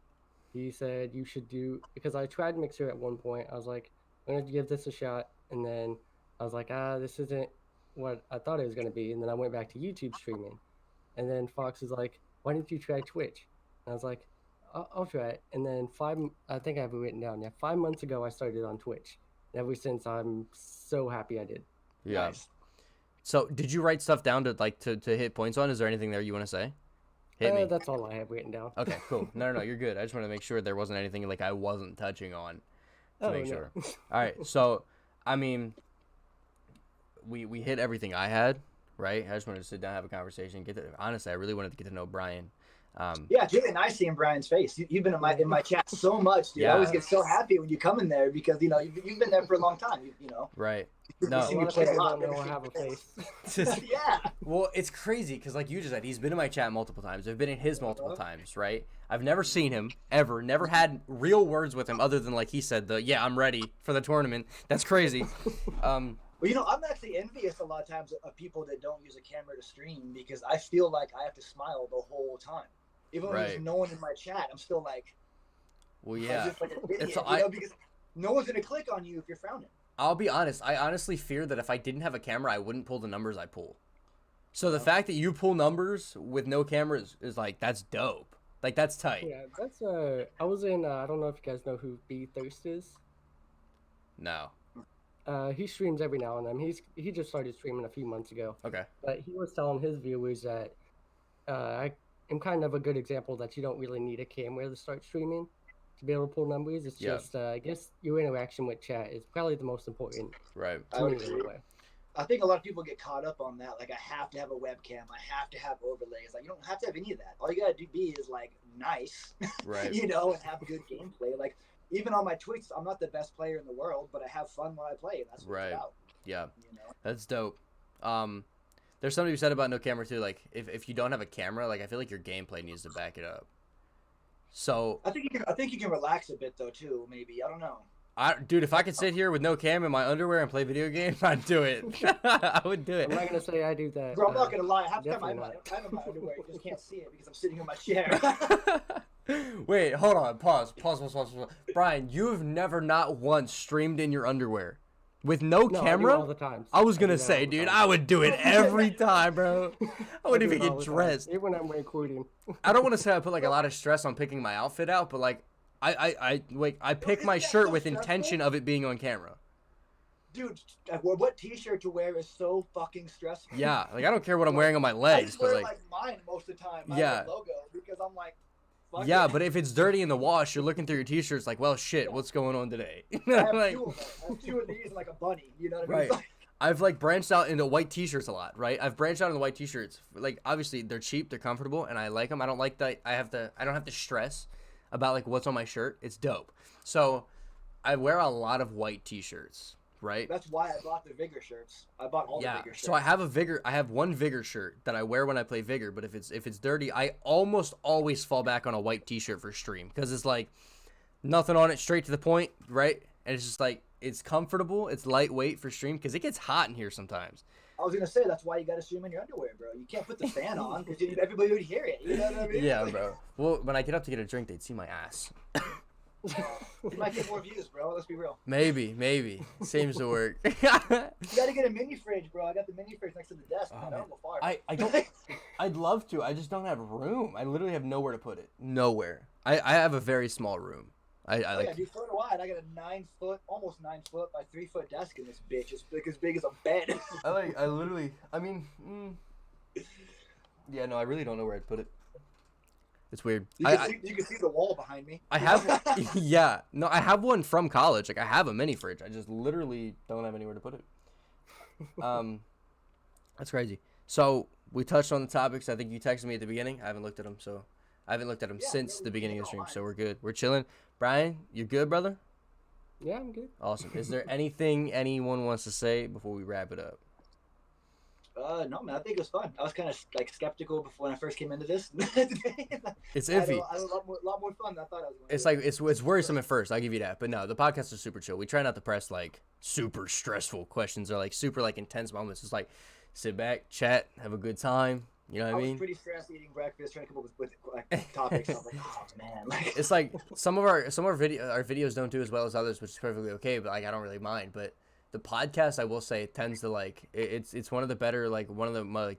He said you should do, because I tried Mixer at one point. I was like, I'm going to give this a shot. And then I was like, this isn't what I thought it was going to be. And then I went back to YouTube streaming. And then Fox was like, why didn't you try Twitch? And I was like, I'll try it. And then I think I have it written down. Yeah, 5 months ago I started on Twitch. And ever since, I'm so happy I did. Yeah. Nice. So did you write stuff down to like to hit points on? Is there anything there you want to say? Hit me. That's all I have written down. Okay, cool. No, you're good. I just want to make sure there wasn't anything like I wasn't touching on to Oh, make no. sure. All right, so I mean, we hit everything I had, right? I just wanted to sit down, have a conversation, honestly, I really wanted to get to know Bryan. Yeah, it's really nice seeing Brian's face. You've been in my chat so much, dude. I always Yeah. get so happy when you come in there because you've been there for a long time. You know. Right. You've No. A seen lot me of play a people lot. don't know I have a face. Yeah. Well, it's crazy because, like you just said, he's been in my chat multiple times. I've been in his multiple times, right? I've never seen him ever. Never had real words with him other than like he said "Yeah, I'm ready for the tournament." That's crazy. Well, I'm actually envious a lot of times of people that don't use a camera to stream because I feel like I have to smile the whole time, even when there's Right. no one in my chat. I'm still like, Well, I'm yeah. just like an idiot, I- because no one's gonna click on you if you're frowning. I'll be honest. I honestly fear that if I didn't have a camera, I wouldn't pull the numbers I pull. So the fact that you pull numbers with no cameras is like that's dope. Like that's tight. Yeah, that's I was in. I don't know if you guys know who B Thirst is. No. He streams every now and then. He just started streaming a few months ago. Okay. But he was telling his viewers that I am kind of a good example that you don't really need a camera to start streaming to be able to pull numbers. It's Yeah. just I guess your interaction with chat is probably the most important Right. I to would me agree. anyway. I think a lot of people get caught up on that. Like, I have to have a webcam. I have to have overlays. Like, you don't have to have any of that. All you gotta be is like nice, Right. and have good gameplay. Like, even on my Twitch, I'm not the best player in the world, but I have fun when I play. That's what Right. it's about. Yeah. You know. That's dope. There's something you said about no camera too. Like if you don't have a camera, like I feel like your gameplay needs to back it up. So I think you can relax a bit though too. Maybe, I don't know. dude, if I could sit here with no camera in my underwear and play video games, I'd do it. I would do I'm it. not gonna say I do that. Bro, I'm not gonna lie. Half the time I'm definitely in my underwear. You just can't see it because I'm sitting in my chair. Wait, hold on. Pause. Bryan, you have never not once streamed in your underwear with no No, I do camera? all the time. I was do gonna that all say, the dude, time. I would do it every time, bro. I wouldn't do even it all get the time, dressed. even when I'm recording. I don't want to say I put like a lot of stress on picking my outfit out, but like I pick my Isn't that shirt so with stressful? intention of it being on camera. Dude, what T-shirt to wear is so fucking stressful. Yeah, like I don't care what I'm wearing on my I legs, just but wear like mine most of the time. Yeah. My logo, because I'm like, fuck yeah, it. but if it's dirty in the wash, you're looking through your t-shirts like, well, shit, what's going on today? I have Like, two of them. I have two of these and like a bunny. You know what I mean? Right. It's like, I've like branched out into white t-shirts a lot, right? I've branched out into white t-shirts. Like obviously they're cheap, they're comfortable, and I like them. I don't like that I don't have to stress about like what's on my shirt. It's dope. So I wear a lot of white t-shirts, right? that's why I bought the Vigor shirts. I bought all the Yeah. Vigor shirts. So I have one Vigor shirt that I wear when I play Vigor, but if it's dirty, I almost always fall back on a white t-shirt for stream because it's like nothing on it, straight to the point, right? And it's just like it's comfortable, it's lightweight for stream because it gets hot in here sometimes. I was gonna say that's why you got to stream in your underwear, bro. You can't put the fan on because everybody would hear it. You know what I mean? Yeah, bro. Well, when I get up to get a drink, they'd see my ass. You might get more views, bro. Let's be real. Maybe. Seems to work. You gotta get a mini fridge, bro. I got the mini fridge next to the desk. Oh, man. I man. don't go far. I don't. I'd love to. I just don't have room. I literally have nowhere to put it. Nowhere. I have a very small room. I Oh, like. yeah, dude, so do I. And I got a 9 foot, almost 9 foot by 3 foot desk in this bitch. It's like as big as a bed. I literally. I mean. Yeah. No. I really don't know where I'd put it. It's weird. You can see the wall behind me. I have. Yeah. No. I have one from college. Like I have a mini fridge. I just literally don't have anywhere to put it. That's crazy. So we touched on the topics. I think you texted me at the beginning. I haven't looked at them, so I haven't looked at them Yeah, since yeah, the beginning of the we stream. can So we're good. We're chilling. Bryan, you good, brother? Yeah, I'm good. Awesome. Is there anything anyone wants to say before we wrap it up? No, man. I think it was fun. I was kind of like skeptical before when I first came into this. It's I had iffy. a lot more fun than I thought I was going to. It's like it's worrisome at first. I'll give you that. But no, the podcast is super chill. We try not to press like super stressful questions or like super like intense moments. It's like sit back, chat, have a good time. You know what I I was mean? pretty stressed eating breakfast, trying to come up with like, topics. I was like, oh man, like, It's like some of our videos don't do as well as others, which is perfectly okay. But like I don't really mind. But the podcast, I will say, it tends to like it's one of the better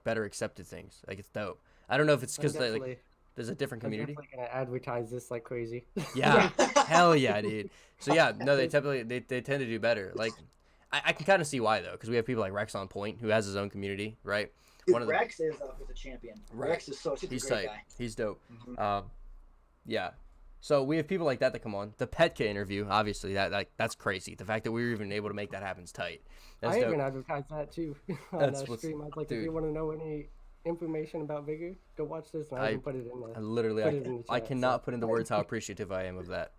better accepted things. Like it's dope. I don't know if it's because like Definitely. There's a different I'm community. definitely gonna advertise this like crazy. Yeah, hell yeah, dude. So yeah, no, they typically they tend to do better. Like, I can kind of see why though, because we have people like Rex on Point who has his own community, right? Dude, One of the Rex is a champion. right. Rex is such a He's great tight. guy. He's dope. Mhm. Yeah. So we have people like that come on. The Petka interview, obviously, that's crazy. The fact that we were even able to make that happen is tight. That's I dope. even advertised that too on That's our what's- stream. I was like, dude. if you want to know any information about Vigor, go watch this, and I even put it in I the. literally, Put it in the I chat, cannot so. put into words how appreciative I am of that.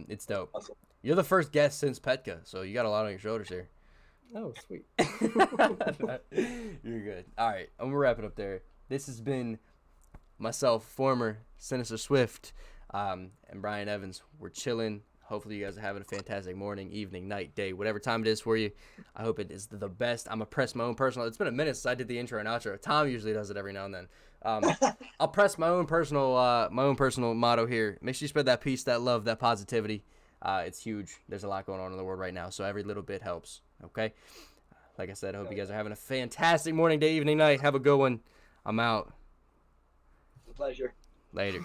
It's dope. Awesome. You're the first guest since Petka, so you got a lot on your shoulders here. Oh, sweet. You're good. All right, I'm gonna wrap it up there. This has been myself, former Sinister Swift, and Bryan Evans. We're chilling. Hopefully, you guys are having a fantastic morning, evening, night, day, whatever time it is for you. I hope it is the best. I'm gonna press my own personal. It's been a minute since I did the intro and outro. Tom usually does it every now and then. I'll press my own personal motto here. Make sure you spread that peace, that love, that positivity. It's huge. There's a lot going on in the world right now, so every little bit helps. Okay. Like I said, I hope you guys are having a fantastic morning, day, evening, night. Have a good one. I'm out. It's a pleasure. Later.